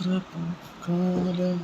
കാലം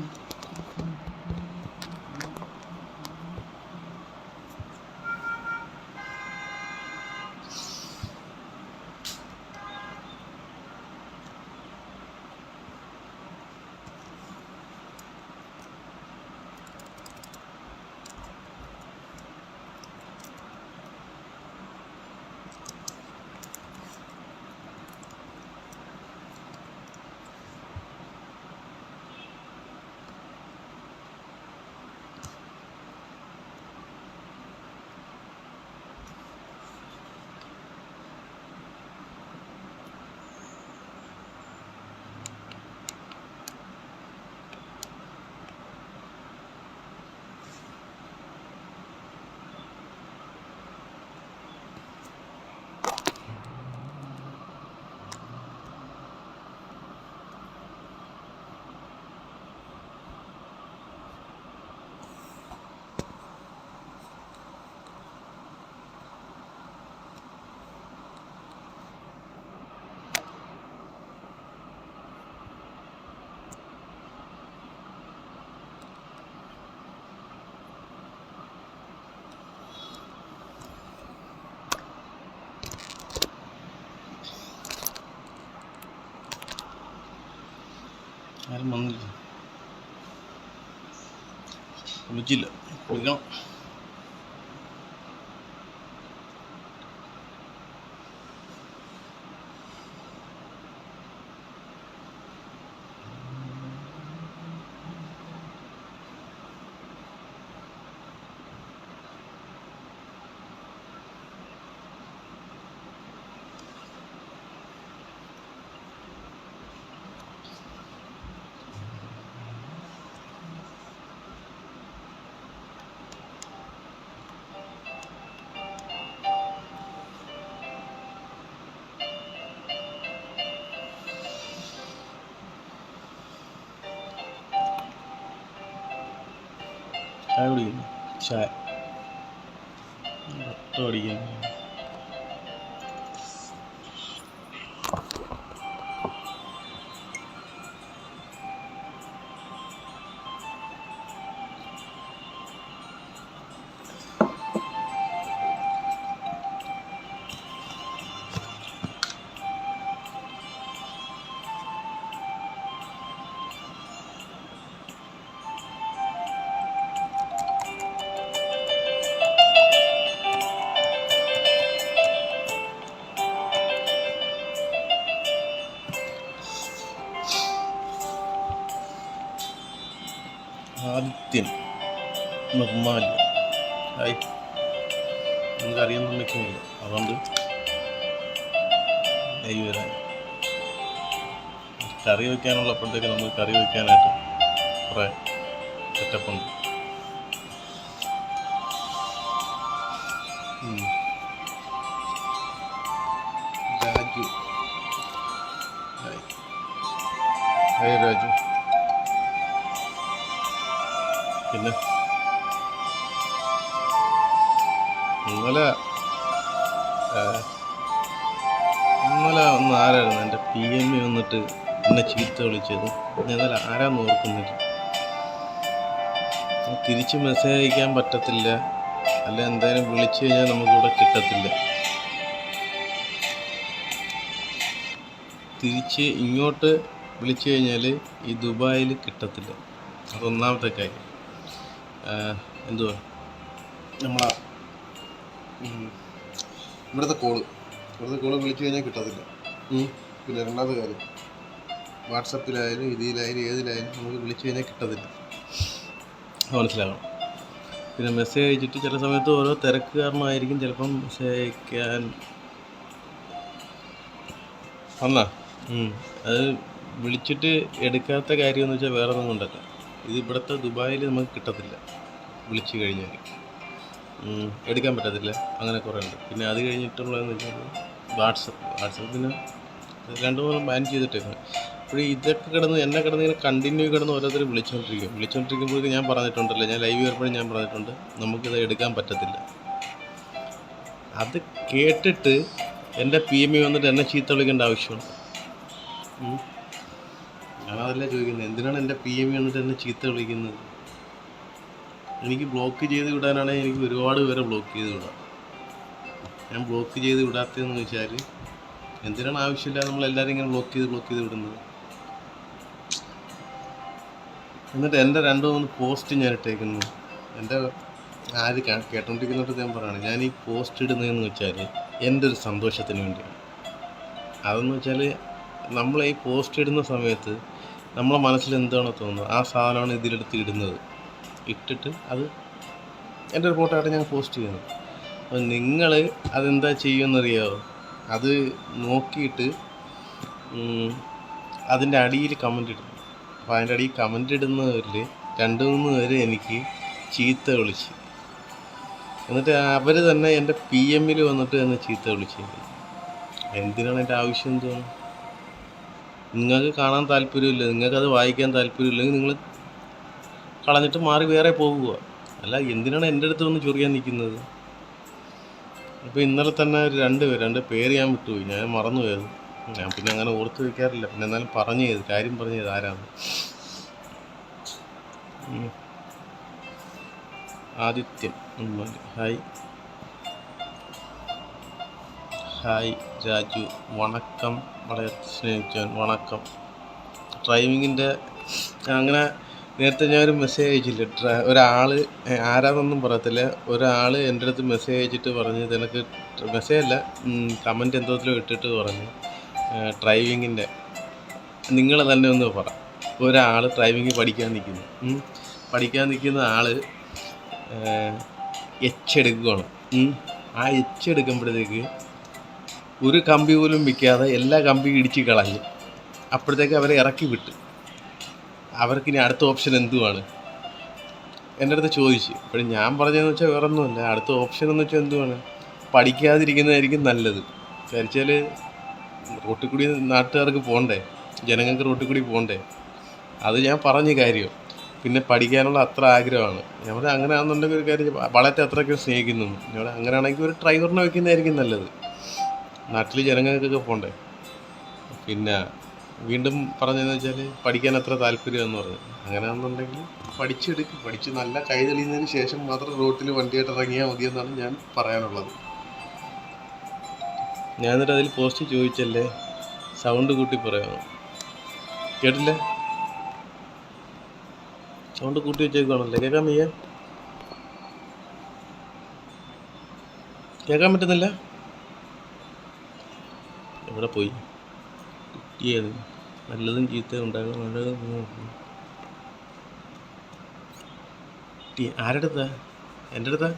ആരും വന്നില്ല, വിളിച്ചില്ല, വിളിക്കണം. ചായ കുടിക്കുന്നു, ചായ പഠിക്കുന്നു. ആദിത്യൻ നിർമ്മാല്യം, ഹായ്. നമുക്കറിയാൻ വെക്കുന്നില്ല, അതുകൊണ്ട് ലൈവ് വരാൻ. കറി വയ്ക്കാനുള്ളപ്പോഴത്തേക്ക് നമുക്ക് കറി വയ്ക്കാനായിട്ട് കുറേ സെറ്റപ്പുണ്ട്. രാജു, ഹായ്. ഹായ് രാജു. പിന്നെ ഇന്നലെ ഒന്ന് ആരായിരുന്നു എൻ്റെ PM വന്നിട്ട് എന്നെ ചീത്ത വിളിച്ചത്. ഇന്നലെ ആരാന്ന് ഓർക്കുന്നില്ല. തിരിച്ച് മെസ്സേജ് അയക്കാൻ പറ്റത്തില്ല, അല്ല എന്തായാലും വിളിച്ചു കഴിഞ്ഞാൽ നമുക്കിവിടെ കിട്ടത്തില്ല. തിരിച്ച് ഇങ്ങോട്ട് വിളിച്ചു കഴിഞ്ഞാൽ ഈ ദുബായിൽ കിട്ടത്തില്ല. അതൊന്നാമത്തെ കാര്യം. എന്തുവാ നമ്മളെ ഇവിടുത്തെ കോള് വിളിച്ചു കഴിഞ്ഞാൽ കിട്ടത്തില്ല. പിന്നെ രണ്ടാമത്തെ കാര്യം, വാട്സപ്പിലായാലും ഇതിലായാലും ഏതിലായാലും നമുക്ക് വിളിച്ചു കഴിഞ്ഞാൽ കിട്ടത്തില്ല, മനസ്സിലാക്കണം. പിന്നെ മെസ്സേജ് അയച്ചിട്ട് ചില സമയത്ത് ഓരോ തിരക്ക് കാരണമായിരിക്കും ചിലപ്പം മെസ്സേജ് അയക്കാൻ വന്നാ അത് വിളിച്ചിട്ട് എടുക്കാത്ത കാര്യമെന്ന് വെച്ചാൽ വേറെ ഒന്നും കൊണ്ടല്ല. ഇത് ഇവിടുത്തെ ദുബായിൽ നമുക്ക് കിട്ടത്തില്ല. വിളിച്ചു കഴിഞ്ഞാൽ എടുക്കാൻ പറ്റത്തില്ല. അങ്ങനെ കുറേ ഉണ്ട്. പിന്നെ അത് കഴിഞ്ഞിട്ടുള്ളതെന്ന് വെച്ചാൽ വാട്സപ്പ് പിന്നെ 2-3 ബാൻ ചെയ്തിട്ടേക്കാണ്. അപ്പോൾ ഇതൊക്കെ എന്നെ ഇങ്ങനെ കണ്ടിന്യൂ ഓരോരുത്തർ വിളിച്ചുകൊണ്ടിരിക്കുമ്പോഴേക്കും ഞാൻ പറഞ്ഞിട്ടുണ്ടല്ലോ, ഞാൻ ലൈവ് വരുമ്പോഴും ഞാൻ പറഞ്ഞിട്ടുണ്ട്, നമുക്കിത് എടുക്കാൻ പറ്റത്തില്ല. അത് കേട്ടിട്ട് എൻ്റെ PM വന്നിട്ട് എന്നെ ചീത്ത വിളിക്കേണ്ട ആവശ്യമുണ്ട്. ഞാനതല്ല ചോദിക്കുന്നത്, എന്തിനാണ് എൻ്റെ PM എന്നിട്ട് എന്നെ ചീത്ത വിളിക്കുന്നത്? എനിക്ക് ബ്ലോക്ക് ചെയ്ത് വിടാനാണെങ്കിൽ എനിക്ക് ഒരുപാട് പേരെ ബ്ലോക്ക് ചെയ്ത് വിടാം. ഞാൻ ബ്ലോക്ക് ചെയ്ത് വിടാത്തതെന്ന് വെച്ചാൽ എന്തിനാണ് ആവശ്യമില്ലാതെ നമ്മളെല്ലാവരും ഇങ്ങനെ ബ്ലോക്ക് ചെയ്ത് വിടുന്നത്? എന്നിട്ട് എൻ്റെ 2-3 പോസ്റ്റ് ഞാൻ ഇട്ടേക്കുന്നു. എൻ്റെ ആര് കേട്ടോണ്ടിരിക്കുന്നവർക്ക് ഞാൻ പറയുകയാണ്, ഞാൻ ഈ പോസ്റ്റ് ഇടുന്നതെന്ന് വെച്ചാൽ എൻ്റെ ഒരു സന്തോഷത്തിന് വേണ്ടിയാണ്. അതെന്ന് വെച്ചാൽ നമ്മൾ ഈ പോസ്റ്റ് ഇടുന്ന സമയത്ത് നമ്മളെ മനസ്സിൽ എന്താണോ തോന്നുന്നത് ആ സാധനമാണ് ഇതിലെടുത്ത് ഇടുന്നത്. ഇട്ടിട്ട് അത് എൻ്റെ ഒരു ഫോട്ടോ ആയിട്ട് ഞാൻ പോസ്റ്റ് ചെയ്യുന്നത്. അപ്പോൾ നിങ്ങൾ അതെന്താ ചെയ്യുമെന്നറിയാമോ? അത് നോക്കിയിട്ട് അതിൻ്റെ അടിയിൽ കമൻ്റ് ഇടും. അപ്പോൾ അതിൻ്റെ അടിയിൽ കമൻ്റ് ഇടുന്നവരിൽ 2-3 പേര് എനിക്ക് ചീത്ത വിളിച്ച്, എന്നിട്ട് അവർ തന്നെ എൻ്റെ PM-ൽ വന്നിട്ട് എന്നെ ചീത്ത വിളിച്ചിരിക്കുന്നു. എന്തിനാണ് എൻ്റെ ആവശ്യം? എന്താണ്? നിങ്ങൾക്ക് കാണാൻ താല്പര്യമില്ല, നിങ്ങൾക്കത് വായിക്കാൻ താല്പര്യമില്ലെങ്കിൽ നിങ്ങൾ കളഞ്ഞിട്ട് മാറി വേറെ പോകുക. അല്ല, എന്തിനാണ് എൻ്റെ അടുത്ത് വന്ന് ചൊറിയാൻ നിൽക്കുന്നത്? ഇപ്പോൾ ഇന്നലെ തന്നെ 2 പേര് ഞാൻ വിട്ടുപോയി, ഞാൻ മറന്നുപോയത്. ഞാൻ പിന്നെ അങ്ങനെ ഓർത്ത് വയ്ക്കാറില്ല. പിന്നെ എന്നാലും കാര്യം പറഞ്ഞത് ആരാണ്? ആദിത്യൻ, ഹായ് രാജു, വണക്കം, വളരെ സ്നേഹിച്ചവൻ, വണക്കം. ഡ്രൈവിങ്ങിൻ്റെ അങ്ങനെ നേരത്തെ ഞാനൊരു മെസ്സേജ് അയച്ചില്ല, ഒരാൾ ആരാന്നൊന്നും പറയത്തില്ല, ഒരാൾ എൻ്റെ അടുത്ത് മെസ്സേജ് അയച്ചിട്ട് പറഞ്ഞ്, എനിക്ക് മെസ്സേജല്ല കമൻറ്റ് എന്തോത്തിലോ ഇട്ടിട്ട് പറഞ്ഞ് ഡ്രൈവിങ്ങിൻ്റെ നിങ്ങൾ തന്നെ ഒന്ന് പറ. ഒരാൾ ഡ്രൈവിങ് പഠിക്കാൻ നിൽക്കുന്ന ആൾ എടുക്കുകയാണ്. ആ എടുക്കുമ്പോഴത്തേക്ക് ഒരു കമ്പി പോലും വിൽക്കാതെ എല്ലാ കമ്പിയും ഇടിച്ച് കളഞ്ഞു. അപ്പോഴത്തേക്ക് അവരെ ഇറക്കി വിട്ട്. അവർക്കിനി അടുത്ത ഓപ്ഷൻ എന്തുവാണ്? എൻ്റെ അടുത്ത് ചോദിച്ചു. അപ്പോഴും ഞാൻ പറഞ്ഞതെന്ന് വെച്ചാൽ വേറെ ഒന്നുമല്ല, അടുത്ത ഓപ്ഷൻ എന്ന് വെച്ചാൽ എന്തുവാണ്? പഠിക്കാതിരിക്കുന്നതായിരിക്കും നല്ലത്. വിചാരിച്ചാൽ റോട്ടിൽ കൂടി നാട്ടുകാർക്ക് പോകണ്ടേ, ജനങ്ങൾക്ക് റോട്ടിൽ കൂടി പോകണ്ടേ? അത് ഞാൻ പറഞ്ഞ കാര്യം. പിന്നെ പഠിക്കാനുള്ള അത്ര ആഗ്രഹമാണ്. ഞമ്മടെ അങ്ങനെ ആണെന്നുണ്ടെങ്കിൽ ഒരു കാര്യം, വളത്തെ അത്രയ്ക്ക് സ്നേഹിക്കുന്നു, ഞമ്മടെ അങ്ങനെയാണെങ്കിൽ ഒരു ഡ്രൈവറിനെ വയ്ക്കുന്നതായിരിക്കും നല്ലത്. നാട്ടിൽ ജനങ്ങൾക്കൊക്കെ പോകണ്ടേ? പിന്നെ വീണ്ടും പറഞ്ഞതെന്ന് വെച്ചാൽ പഠിക്കാൻ അത്ര താല്പര്യമെന്ന് പറഞ്ഞു. അങ്ങനെയാണെന്നുണ്ടെങ്കിൽ പഠിച്ച് നല്ല കൈ തെളിയുന്നതിന് ശേഷം മാത്രം റോട്ടിൽ വണ്ടിയായിട്ട് ഇറങ്ങിയാൽ മതിയെന്നാണ് ഞാൻ പറയാനുള്ളത്. ഞാൻ എന്നിട്ട് അതിൽ പോസ്റ്റ് ചോദിച്ചല്ലേ, സൗണ്ട് കൂട്ടി പറയാമോ? കേട്ടില്ല? സൗണ്ട് കൂട്ടി വെച്ചേക്കാണല്ലേ, കേൾക്കാൻ വയ്യ? കേൾക്കാൻ പറ്റുന്നില്ല? എവിടെ പോയി? കുട്ടിയത് നല്ലതും ചീത്ത ഉണ്ടാകും. നല്ലതും ആരുടെ അടുത്താ? എൻ്റെ അടുത്താ?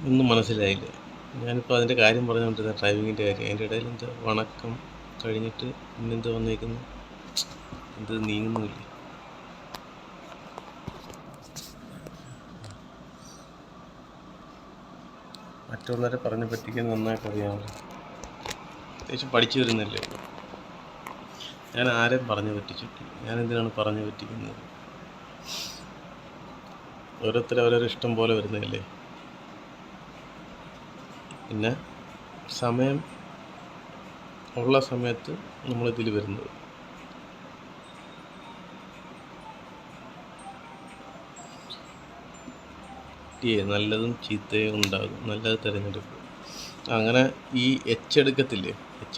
ഒന്നും മനസ്സിലായില്ല. ഞാനിപ്പോൾ അതിൻ്റെ കാര്യം പറഞ്ഞുകൊണ്ടിരുന്ന ഡ്രൈവിങ്ങിൻ്റെ കാര്യം. അതിൻ്റെ ഇടയിൽ എന്താ വണക്കം കഴിഞ്ഞിട്ട് പിന്നെന്താ വന്നേക്കുന്നു? എന്ത് നീങ്ങുന്നുമില്ല. മറ്റുള്ളവരെ പറഞ്ഞ് പറ്റിക്കാൻ നന്നായിട്ട് അറിയാമല്ലോ. അത്യാവശ്യം പഠിച്ചു വരുന്നില്ലേ? ഞാൻ ആരെയും പറഞ്ഞു പറ്റിച്ചിട്ടില്ല. ഞാൻ എന്തിനാണ് പറഞ്ഞു പറ്റിക്കുന്നത്? ഓരോരുത്തരും ഇഷ്ടം പോലെ വരുന്നതല്ലേ. പിന്നെ സമയം ഉള്ള സമയത്ത് നമ്മളിതിൽ വരുന്നത്. നല്ലതും ചീത്തയും ഉണ്ടാകും, നല്ലത് തിരഞ്ഞെടുക്കും. അങ്ങനെ ഈ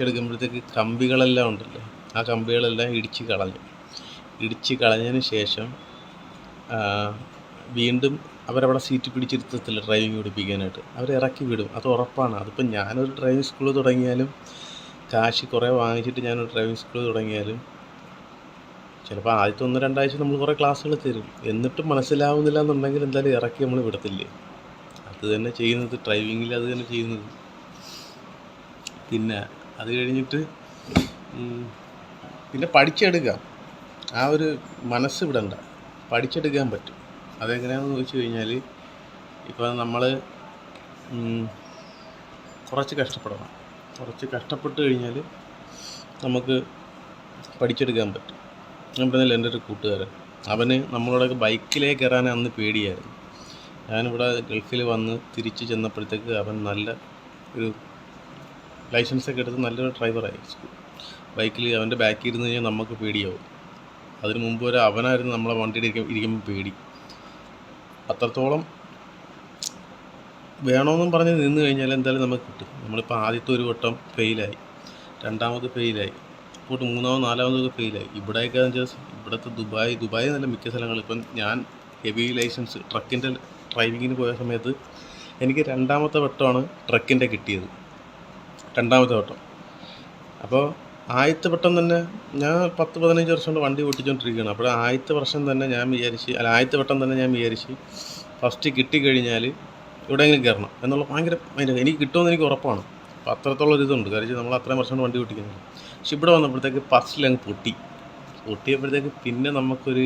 എടുക്കുമ്പോഴത്തേക്ക് കമ്പികളെല്ലാം ഉണ്ടല്ലോ, ആ കമ്പികളെല്ലാം ഇടിച്ച് കളഞ്ഞതിന് ശേഷം വീണ്ടും അവരവിടെ സീറ്റ് പിടിച്ചിരുത്തത്തില്ല ഡ്രൈവിംഗ് പഠിപ്പിക്കാനായിട്ട്. അവരെ ഇറക്കി വിടും, അത് ഉറപ്പാണ്. അതിപ്പം ഞാനൊരു ഡ്രൈവിംഗ് സ്കൂൾ തുടങ്ങിയാലും, കാശ് കുറേ വാങ്ങിച്ചിട്ട് ഞാനൊരു ഡ്രൈവിംഗ് സ്കൂൾ തുടങ്ങിയാലും, ചിലപ്പോൾ ആദ്യത്തെ 1-2 ആഴ്ച നമ്മൾ കുറേ ക്ലാസ്സുകൾ തരും. എന്നിട്ടും മനസ്സിലാവുന്നില്ല എന്നുണ്ടെങ്കിൽ എന്തായാലും ഇറക്കി നമ്മൾ വിടത്തില്ലേ? അത് തന്നെ ചെയ്യുന്നത് ഡ്രൈവിങ്ങിൽ, അത് തന്നെ ചെയ്യുന്നത്. പിന്നെ അത് കഴിഞ്ഞിട്ട് പിന്നെ പഠിച്ചെടുക്കാം. ആ ഒരു മനസ്സ് വിടണ്ട, പഠിച്ചെടുക്കാൻ പറ്റും. അതെങ്ങനെയാണെന്ന് ചോദിച്ചു കഴിഞ്ഞാൽ, ഇപ്പോൾ നമ്മൾ കുറച്ച് കഷ്ടപ്പെടണം. കുറച്ച് കഷ്ടപ്പെട്ട് കഴിഞ്ഞാൽ നമുക്ക് പഠിച്ചെടുക്കാൻ പറ്റും. ഞാൻ പറഞ്ഞില്ല, എൻ്റെ ഒരു കൂട്ടുകാരൻ അവന് നമ്മളോടൊക്കെ ബൈക്കിലേക്ക് കയറാൻ അന്ന് പേടിയായിരുന്നു. ഞാനിവിടെ ഗൾഫിൽ വന്ന് തിരിച്ച് ചെന്നപ്പോഴത്തേക്ക് അവൻ നല്ല ഒരു ലൈസൻസൊക്കെ എടുത്ത് നല്ലൊരു ഡ്രൈവറായി. ബൈക്കിൽ അവൻ്റെ ബാക്കിൽ ഇരുന്ന് കഴിഞ്ഞാൽ നമുക്ക് പേടിയാവും. അതിന് മുമ്പ് വരെ അവനായിരുന്നു നമ്മളെ വണ്ടിയിൽ ഇരിക്കുമ്പോൾ പേടി. അത്രത്തോളം വേണമെന്നും പറഞ്ഞ് നിന്ന് കഴിഞ്ഞാൽ എന്തായാലും നമുക്ക് കിട്ടും. നമ്മളിപ്പോൾ ആദ്യത്തെ ഒരു വട്ടം ഫെയിലായി, രണ്ടാമത് ഫെയിലായി, ഇപ്പോട്ട് മൂന്നാമത് നാലാമതൊക്കെ ഫെയിലായി. ഇവിടെയൊക്കെ ഇവിടുത്തെ ദുബായ് നല്ല മിക്ക സ്ഥലങ്ങളിൽ ഇപ്പം ഞാൻ ഹെവി ലൈസൻസ് ട്രക്കിൻ്റെ ഡ്രൈവിങ്ങിന് പോയ സമയത്ത് എനിക്ക് രണ്ടാമത്തെ വട്ടമാണ് ട്രക്കിൻ്റെ കിട്ടിയത്, രണ്ടാമത്തെ വട്ടം. അപ്പോൾ ആദ്യത്തെ വട്ടം തന്നെ ഞാൻ 10-15 വർഷം കൊണ്ട് വണ്ടി ഓട്ടിച്ചുകൊണ്ടിരിക്കുകയാണ്. അപ്പോൾ ആദ്യത്തെ വർഷം തന്നെ ആദ്യത്തെ വട്ടം തന്നെ ഞാൻ വിചാരിച്ച് ഫസ്റ്റ് കിട്ടിക്കഴിഞ്ഞാൽ എവിടെയെങ്കിലും കയറണം എന്നുള്ള ഭയങ്കര എനിക്ക് കിട്ടുമെന്ന് എനിക്ക് ഉറപ്പാണ്. അപ്പോൾ അത്രത്തോളം ഒരിതുണ്ട്, കാര്യം നമ്മൾ അത്രയും വർഷം കൊണ്ട് വണ്ടി ഓട്ടിക്കുന്നത്. പക്ഷെ ഇവിടെ വന്നപ്പോഴത്തേക്ക് ഫസ്റ്റിലങ്ങ് പൊട്ടിയപ്പോഴത്തേക്ക് പിന്നെ നമുക്കൊരു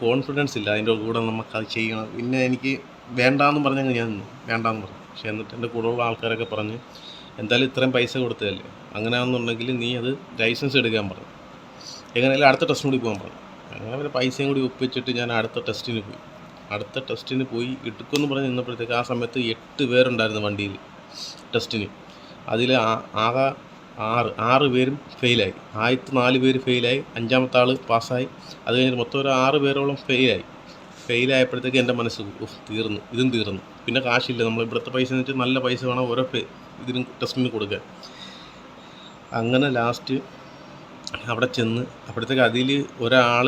കോൺഫിഡൻസ് ഇല്ല. അതിൻ്റെ കൂടെ നമുക്കത് ചെയ്യണം. പിന്നെ എനിക്ക് വേണ്ടാന്ന് പറഞ്ഞങ്ങ് ഞാൻ വേണ്ടാന്ന് പറഞ്ഞു. പക്ഷേ എന്നിട്ട് എൻ്റെ കൂടെയുള്ള ആൾക്കാരൊക്കെ പറഞ്ഞ് എന്തായാലും ഇത്രയും പൈസ കൊടുത്തതല്ലേ, അങ്ങനെയാണെന്നുണ്ടെങ്കിൽ നീ അത് ലൈസൻസ് എടുക്കാൻ പറഞ്ഞു, എങ്ങനെയായാലും അടുത്ത ടെസ്റ്റിന് കൂടി പോകാൻ പറഞ്ഞു. അങ്ങനെ അവരെ പൈസയും കൂടി ഒപ്പിച്ചിട്ട് ഞാൻ അടുത്ത ടെസ്റ്റിന് പോയി എടുക്കുമെന്ന് പറഞ്ഞ് നിന്നപ്പോഴത്തേക്ക് ആ സമയത്ത് 8 പേരുണ്ടായിരുന്നു വണ്ടിയിൽ ടെസ്റ്റിന്. അതിൽ ആകെ 6 പേരും ഫെയിലായി. ആദ്യത്തെ 4 പേര് ഫെയിലായി, 5ാമത്തെ ആൾ പാസ്സായി. അത് കഴിഞ്ഞിട്ട് മൊത്തം ഒരു 6 പേരോളം ഫെയിലായപ്പോഴത്തേക്ക് എൻ്റെ മനസ്സ് ഇതും തീർന്നു. പിന്നെ കാശില്ല. നമ്മൾ ഇവിടുത്തെ പൈസ എന്ന് വെച്ചാൽ നല്ല പൈസ വേണം ഓരോ ഇതിനും ടെസ്റ്റിന് കൊടുക്കാൻ. അങ്ങനെ ലാസ്റ്റ് അവിടെ ചെന്ന് അപ്പോഴത്തേക്ക് അതിൽ ഒരാൾ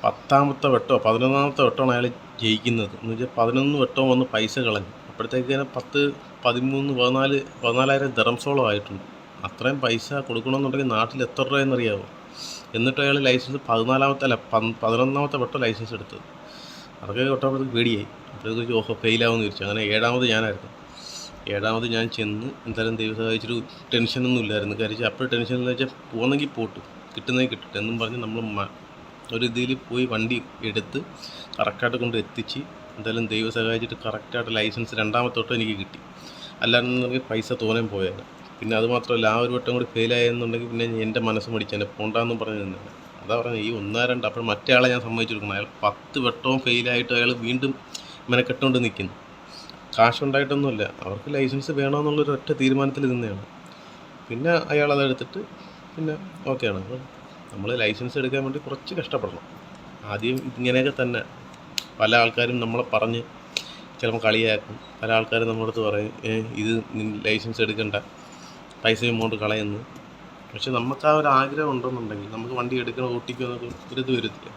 10ാമത്തെ വട്ടോ 11ാമത്തെ വട്ടമാണ് അയാൾ ജയിക്കുന്നത്. എന്ന് വെച്ചാൽ 11 വട്ടവും വന്ന് പൈസ കളഞ്ഞു. അപ്പോഴത്തേക്ക് 10, 13, 14,000 ദിറംസോളം ആയിട്ടുണ്ട്. അത്രയും പൈസ കൊടുക്കണമെന്നുണ്ടെങ്കിൽ നാട്ടിൽ എത്ര രൂപയെന്നറിയാമോ? എന്നിട്ട് അയാൾ ലൈസൻസ് 11ാമത്തെ വട്ടം ലൈസൻസ് എടുത്തത്. അതൊക്കെ തൊട്ടപ്പോഴത്തേക്ക് പേടിയായി. അപ്പോഴത്തേക്ക് ഓഹോ ഫെയിലാവുമെന്ന് ചോദിച്ചു. അങ്ങനെ 7ാമത് ഞാനായിരുന്നു. 7ാമത് ഞാൻ ചെന്ന് എന്തായാലും ദൈവം സഹായിച്ചൊരു ടെൻഷനൊന്നും ഇല്ലായിരുന്നു. കാര്യം അപ്പോൾ ടെൻഷനെന്ന് വെച്ചാൽ പോകുന്നെങ്കിൽ പോട്ടു, കിട്ടുന്നെങ്കിൽ കിട്ടട്ടെ എന്നും പറഞ്ഞ് നമ്മൾ ഒരു ഇതിൽ പോയി വണ്ടി എടുത്ത് കറക്റ്റായിട്ട് കൊണ്ട് എത്തിച്ച് എന്തായാലും ദൈവം സഹായിച്ചിട്ട് കറക്റ്റായിട്ട് ലൈസൻസ് 2ാമത്തെ വട്ടം എനിക്ക് കിട്ടി. അല്ലാന്നുണ്ടെങ്കിൽ പൈസ തോന്നേം പോയാൽ. പിന്നെ അതുമാത്രമല്ല, ആ ഒരു വട്ടം കൂടി ഫെയിലായെന്നുണ്ടെങ്കിൽ പിന്നെ എൻ്റെ മനസ്സ് മടിച്ചെന്നെ പോണ്ടാന്നും പറഞ്ഞ് നിന്നത്. അതാ പറഞ്ഞത് ഈ 1, 2 അപ്പോൾ മറ്റേ ആളെ ഞാൻ സമ്മതിച്ചെടുക്കണം. അയാൾ 10 വട്ടവും ഫെയിലായിട്ട് അയാൾ വീണ്ടും മെനക്കെട്ടുകൊണ്ട് നിൽക്കുന്നു. കാശുണ്ടായിട്ടൊന്നുമില്ല, അവർക്ക് ലൈസൻസ് വേണമെന്നുള്ളൊരു ഒറ്റ തീരുമാനത്തിൽ നിന്നെയാണ്. പിന്നെ അയാൾ അതെടുത്തിട്ട് പിന്നെ ഓക്കെയാണ്. അപ്പോൾ നമ്മൾ ലൈസൻസ് എടുക്കാൻ വേണ്ടി കുറച്ച് കഷ്ടപ്പെടണം. ആദ്യം ഇങ്ങനെയൊക്കെ തന്നെ പല ആൾക്കാരും നമ്മളെ പറഞ്ഞ് ചിലപ്പോൾ കളിയാക്കും. പല ആൾക്കാരും നമ്മുടെ അടുത്ത് പറയും ഇത് ലൈസൻസ് എടുക്കണ്ട, പൈസ എമൗണ്ട് കളയുന്നു. പക്ഷെ നമുക്ക് ആ ഒരു ആഗ്രഹം ഉണ്ടെന്നുണ്ടെങ്കിൽ നമുക്ക് വണ്ടി എടുക്കണം, ഓട്ടിക്കുമെന്നൊക്കെ ഒരിത് വരത്തില്ല.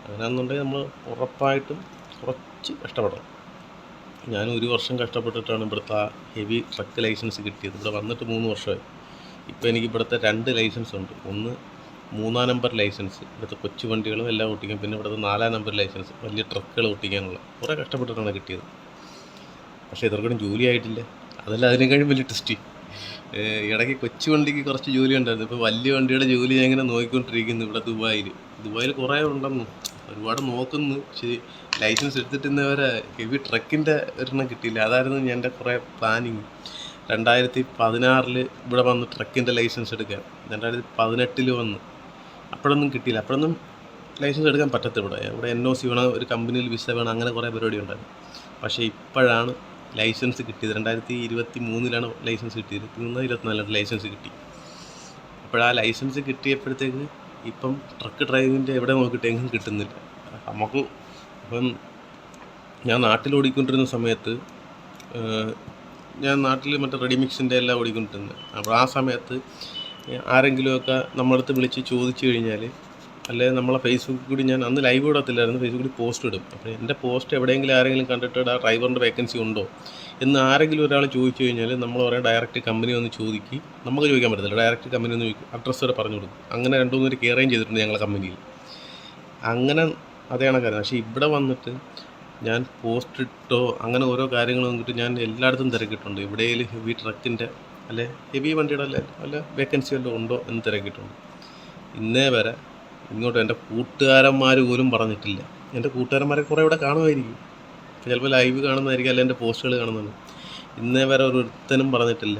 അങ്ങനെയാണെന്നുണ്ടെങ്കിൽ നമ്മൾ ഉറപ്പായിട്ടും കുറച്ച് കഷ്ടപ്പെടണം. ഞാൻ 1 വർഷം കഷ്ടപ്പെട്ടിട്ടാണ് ഇവിടുത്തെ ഹെവി ട്രക്ക് ലൈസൻസ് കിട്ടിയത്. ഇവിടെ വന്നിട്ട് 3 വർഷമായി. ഇപ്പോൾ എനിക്ക് ഇവിടുത്തെ 2 ലൈസൻസ് ഉണ്ട്. ഒന്ന് 3ാം നമ്പർ ലൈസൻസ്, ഇവിടുത്തെ കൊച്ചു വണ്ടികളും എല്ലാം ഓട്ടിക്കാം. പിന്നെ ഇവിടുത്തെ 4ാം നമ്പർ ലൈസൻസ്, വലിയ ട്രക്കുകൾ ഓട്ടിക്കാനുള്ള. കുറേ കഷ്ടപ്പെട്ടിട്ടാണ് കിട്ടിയത്. പക്ഷേ ഇതൊക്കെ ജോലി ആയിട്ടില്ല. അതല്ല അതിനേക്കാളും വലിയ ടെസ്റ്റ്. ഇടയ്ക്ക് കൊച്ചു വണ്ടിക്ക് കുറച്ച് ജോലി ഉണ്ടായിരുന്നു. ഇപ്പോൾ വലിയ വണ്ടിയുടെ ജോലി ഞാൻ ഇങ്ങനെ നോക്കിക്കൊണ്ടിരിക്കുന്നു. ഇവിടെ ദുബായിൽ കുറേ ഉണ്ടെന്ന്, ഒരുപാട് നോക്കുന്നു. പക്ഷേ ലൈസൻസ് എടുത്തിട്ടുന്നവരെ ഹെവി ട്രക്കിൻ്റെ ഒരെണ്ണം കിട്ടിയില്ല. അതായിരുന്നു എൻ്റെ കുറേ പ്ലാനിങ്. 2016 ഇവിടെ വന്ന് ട്രക്കിൻ്റെ ലൈസൻസ് എടുക്കാൻ, 2018 വന്ന്. അപ്പോഴൊന്നും കിട്ടിയില്ല. അപ്പോഴൊന്നും ലൈസൻസ് എടുക്കാൻ പറ്റത്തില്ല. ഇവിടെ NOC വേണം, ഒരു കമ്പനിയിൽ വിസ വേണം, അങ്ങനെ കുറേ പരിപാടി ഉണ്ടായിരുന്നു. പക്ഷേ ഇപ്പോഴാണ് ലൈസൻസ് കിട്ടിയത്. 2023 ലൈസൻസ് കിട്ടിയത്. 2024 ലൈസൻസ് കിട്ടി. അപ്പോഴാ ലൈസൻസ് കിട്ടിയപ്പോഴത്തേക്ക് ഇപ്പം ട്രക്ക് ഡ്രൈവിങ്ങിൻ്റെ എവിടെ നോക്കിയിട്ട് എങ്ങും കിട്ടുന്നില്ല നമുക്ക്. അപ്പം ഞാൻ നാട്ടിൽ ഓടിക്കൊണ്ടിരുന്ന സമയത്ത് ഞാൻ നാട്ടിൽ മറ്റേ റെഡിമിക്സിൻ്റെ എല്ലാം ഓടിക്കൊണ്ടിരുന്നത്. അപ്പോൾ ആ സമയത്ത് ആരെങ്കിലുമൊക്കെ നമ്മളടുത്ത് വിളിച്ച് ചോദിച്ചു കഴിഞ്ഞാൽ, അല്ലെങ്കിൽ നമ്മളെ ഫേസ്ബുക്കിൽ കൂടി, ഞാൻ അന്ന് ലൈവ് ഇടത്തില്ലായിരുന്നു, ഫേസ്ബുക്കിൽ പോസ്റ്റ് ഇടും. അപ്പോൾ എൻ്റെ പോസ്റ്റ് എവിടെയെങ്കിലും ആരെങ്കിലും കണ്ടിട്ട് ആ ഡ്രൈവറിൻ്റെ വേക്കൻസി ഉണ്ടോ എന്ന് ആരെങ്കിലും ഒരാൾ ചോദിച്ചു കഴിഞ്ഞാൽ നമ്മൾ പറയാം ഡയറക്റ്റ് കമ്പനി ഒന്ന് ചോദിക്കും. നമുക്ക് ചോദിക്കാൻ പറ്റത്തില്ല, ഡയറക്റ്റ് കമ്പനി ഒന്ന് ചോദിക്കും, അഡ്രസ്സ് വരെ പറഞ്ഞു കൊടുക്കും. അങ്ങനെ 2-3 പേര് കയറുകയും ചെയ്തിട്ടുണ്ട് ഞങ്ങളുടെ കമ്പനിയിൽ. അങ്ങനെ അതാണ് കാര്യം. പക്ഷേ ഇവിടെ വന്നിട്ട് ഞാൻ പോസ്റ്റ് ഇട്ടോ അങ്ങനെ ഓരോ കാര്യങ്ങൾ നോക്കിയിട്ട് ഞാൻ എല്ലായിടത്തും തിരക്കിയിട്ടുണ്ട്. എവിടെയെങ്കിലും ഹെവി ട്രക്കിൻ്റെ അല്ലെ ഹെവി വണ്ടിയുടെ അല്ല വേക്കൻസി വല്ലതും ഉണ്ടോ എന്ന് തിരക്കിയിട്ടുണ്ട്. ഇന്നേ വരെ ഇങ്ങോട്ട് എൻ്റെ കൂട്ടുകാരന്മാർ പോലും പറഞ്ഞിട്ടില്ല. എൻ്റെ കൂട്ടുകാരന്മാരെ കുറേ ഇവിടെ കാണുമായിരിക്കും, ചിലപ്പോൾ ലൈവ് കാണുന്നതായിരിക്കും, അല്ലെങ്കിൽ എൻ്റെ പോസ്റ്റുകൾ കാണുന്നതാണ്. ഇന്നേ വരെ ഒരുത്തനും പറഞ്ഞിട്ടില്ല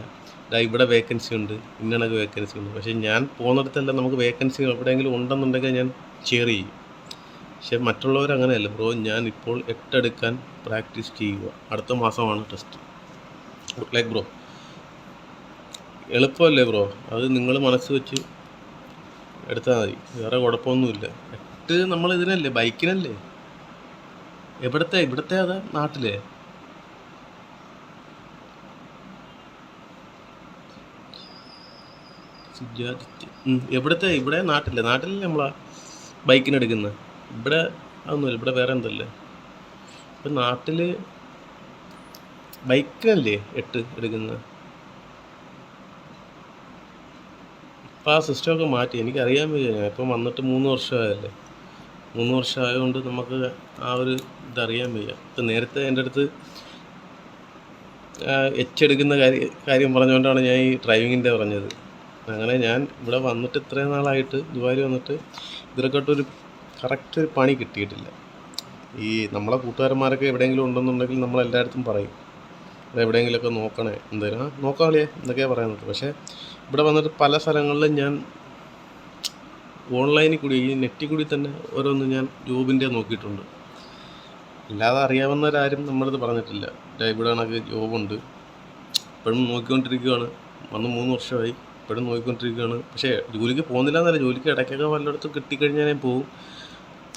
ഇവിടെ വേക്കൻസി ഉണ്ട്, ഇന്നണക്ക് വേക്കൻസി ഉണ്ട്. പക്ഷേ ഞാൻ പോകുന്നിടത്തെല്ലാം നമുക്ക് വേക്കൻസി എവിടെയെങ്കിലും ഉണ്ടെന്നുണ്ടെങ്കിൽ ഞാൻ ഷെയർ ചെയ്യും. പക്ഷെ മറ്റുള്ളവർ അങ്ങനെയല്ല ബ്രോ. ഞാൻ ഇപ്പോൾ 8 എടുക്കാൻ പ്രാക്ടീസ് ചെയ്യുക. അടുത്ത മാസമാണ് ടെസ്റ്റ്. ലൈക്ക് ബ്രോ, എളുപ്പമല്ലേ ബ്രോ? അത് നിങ്ങൾ മനസ്സ് വെച്ച് എടുത്താൽ മതി, വേറെ കുഴപ്പമൊന്നുമില്ല. 8 നമ്മൾ ഇതിനല്ലേ, ബൈക്കിനല്ലേ. ഇവിടുത്തെ അതാ നാട്ടിലെ? ഇവിടെ നാട്ടിലല്ലേ നമ്മളാ ബൈക്കിനെടുക്കുന്നത്. ഇവിടെ അതൊന്നുമില്ല, ഇവിടെ വേറെ എന്തല്ലേ. ഇപ്പം നാട്ടിൽ ബൈക്കിനല്ലേ 8 എടുക്കുന്നത്. ഇപ്പം ആ സിസ്റ്റമൊക്കെ മാറ്റി. എനിക്കറിയാൻ വയ്യ, ഞാൻ ഇപ്പം വന്നിട്ട് 3 വർഷമായല്ലേ. 3 വർഷമായതുകൊണ്ട് നമുക്ക് ആ ഒരു ഇതറിയാൻ വയ്യ. ഇപ്പം നേരത്തെ എൻ്റെ അടുത്ത് എടുക്കുന്ന കാര്യം പറഞ്ഞുകൊണ്ടാണ് ഞാൻ ഈ ഡ്രൈവിങ്ങിൻ്റെ പറഞ്ഞത്. അങ്ങനെ ഞാൻ ഇവിടെ വന്നിട്ട് ഇത്രയും നാളായിട്ട്, ദുബായിൽ വന്നിട്ട് ഇതിനെക്കാട്ടൊരു കറക്റ്റ് ഒരു പണി കിട്ടിയിട്ടില്ല. ഈ നമ്മളെ കൂട്ടുകാരന്മാരൊക്കെ എവിടെയെങ്കിലും ഉണ്ടെന്നുണ്ടെങ്കിൽ നമ്മളെല്ലായിടത്തും പറയും എവിടെയെങ്കിലുമൊക്കെ നോക്കണേ, എന്തായാലും നോക്കാളിയേ എന്തൊക്കെയാണ് പറയുന്നത്. പക്ഷേ ഇവിടെ വന്നിട്ട് പല സ്ഥലങ്ങളിലും ഞാൻ ഓൺലൈനിൽ കൂടി, ഈ നെറ്റിൽ കൂടി തന്നെ ഓരോന്ന് ഞാൻ ജോബിൻ്റെ നോക്കിയിട്ടുണ്ട്. അല്ലാതെ അറിയാവുന്നവരാരും നമ്മളത് പറഞ്ഞിട്ടില്ല. ഇവിടെ കണക്ക് ജോബുണ്ട്, ഇപ്പോഴും നോക്കിക്കൊണ്ടിരിക്കുകയാണ്. വന്ന് 3 വർഷമായി, ഇപ്പോഴും നോക്കിക്കൊണ്ടിരിക്കുകയാണ്. പക്ഷേ ജോലിക്ക് പോകുന്നില്ല എന്നല്ല, ജോലിക്ക് ഇടയ്ക്കൊക്കെ വല്ലയിടത്തും കിട്ടിക്കഴിഞ്ഞാൽ ഞാൻ പോകും.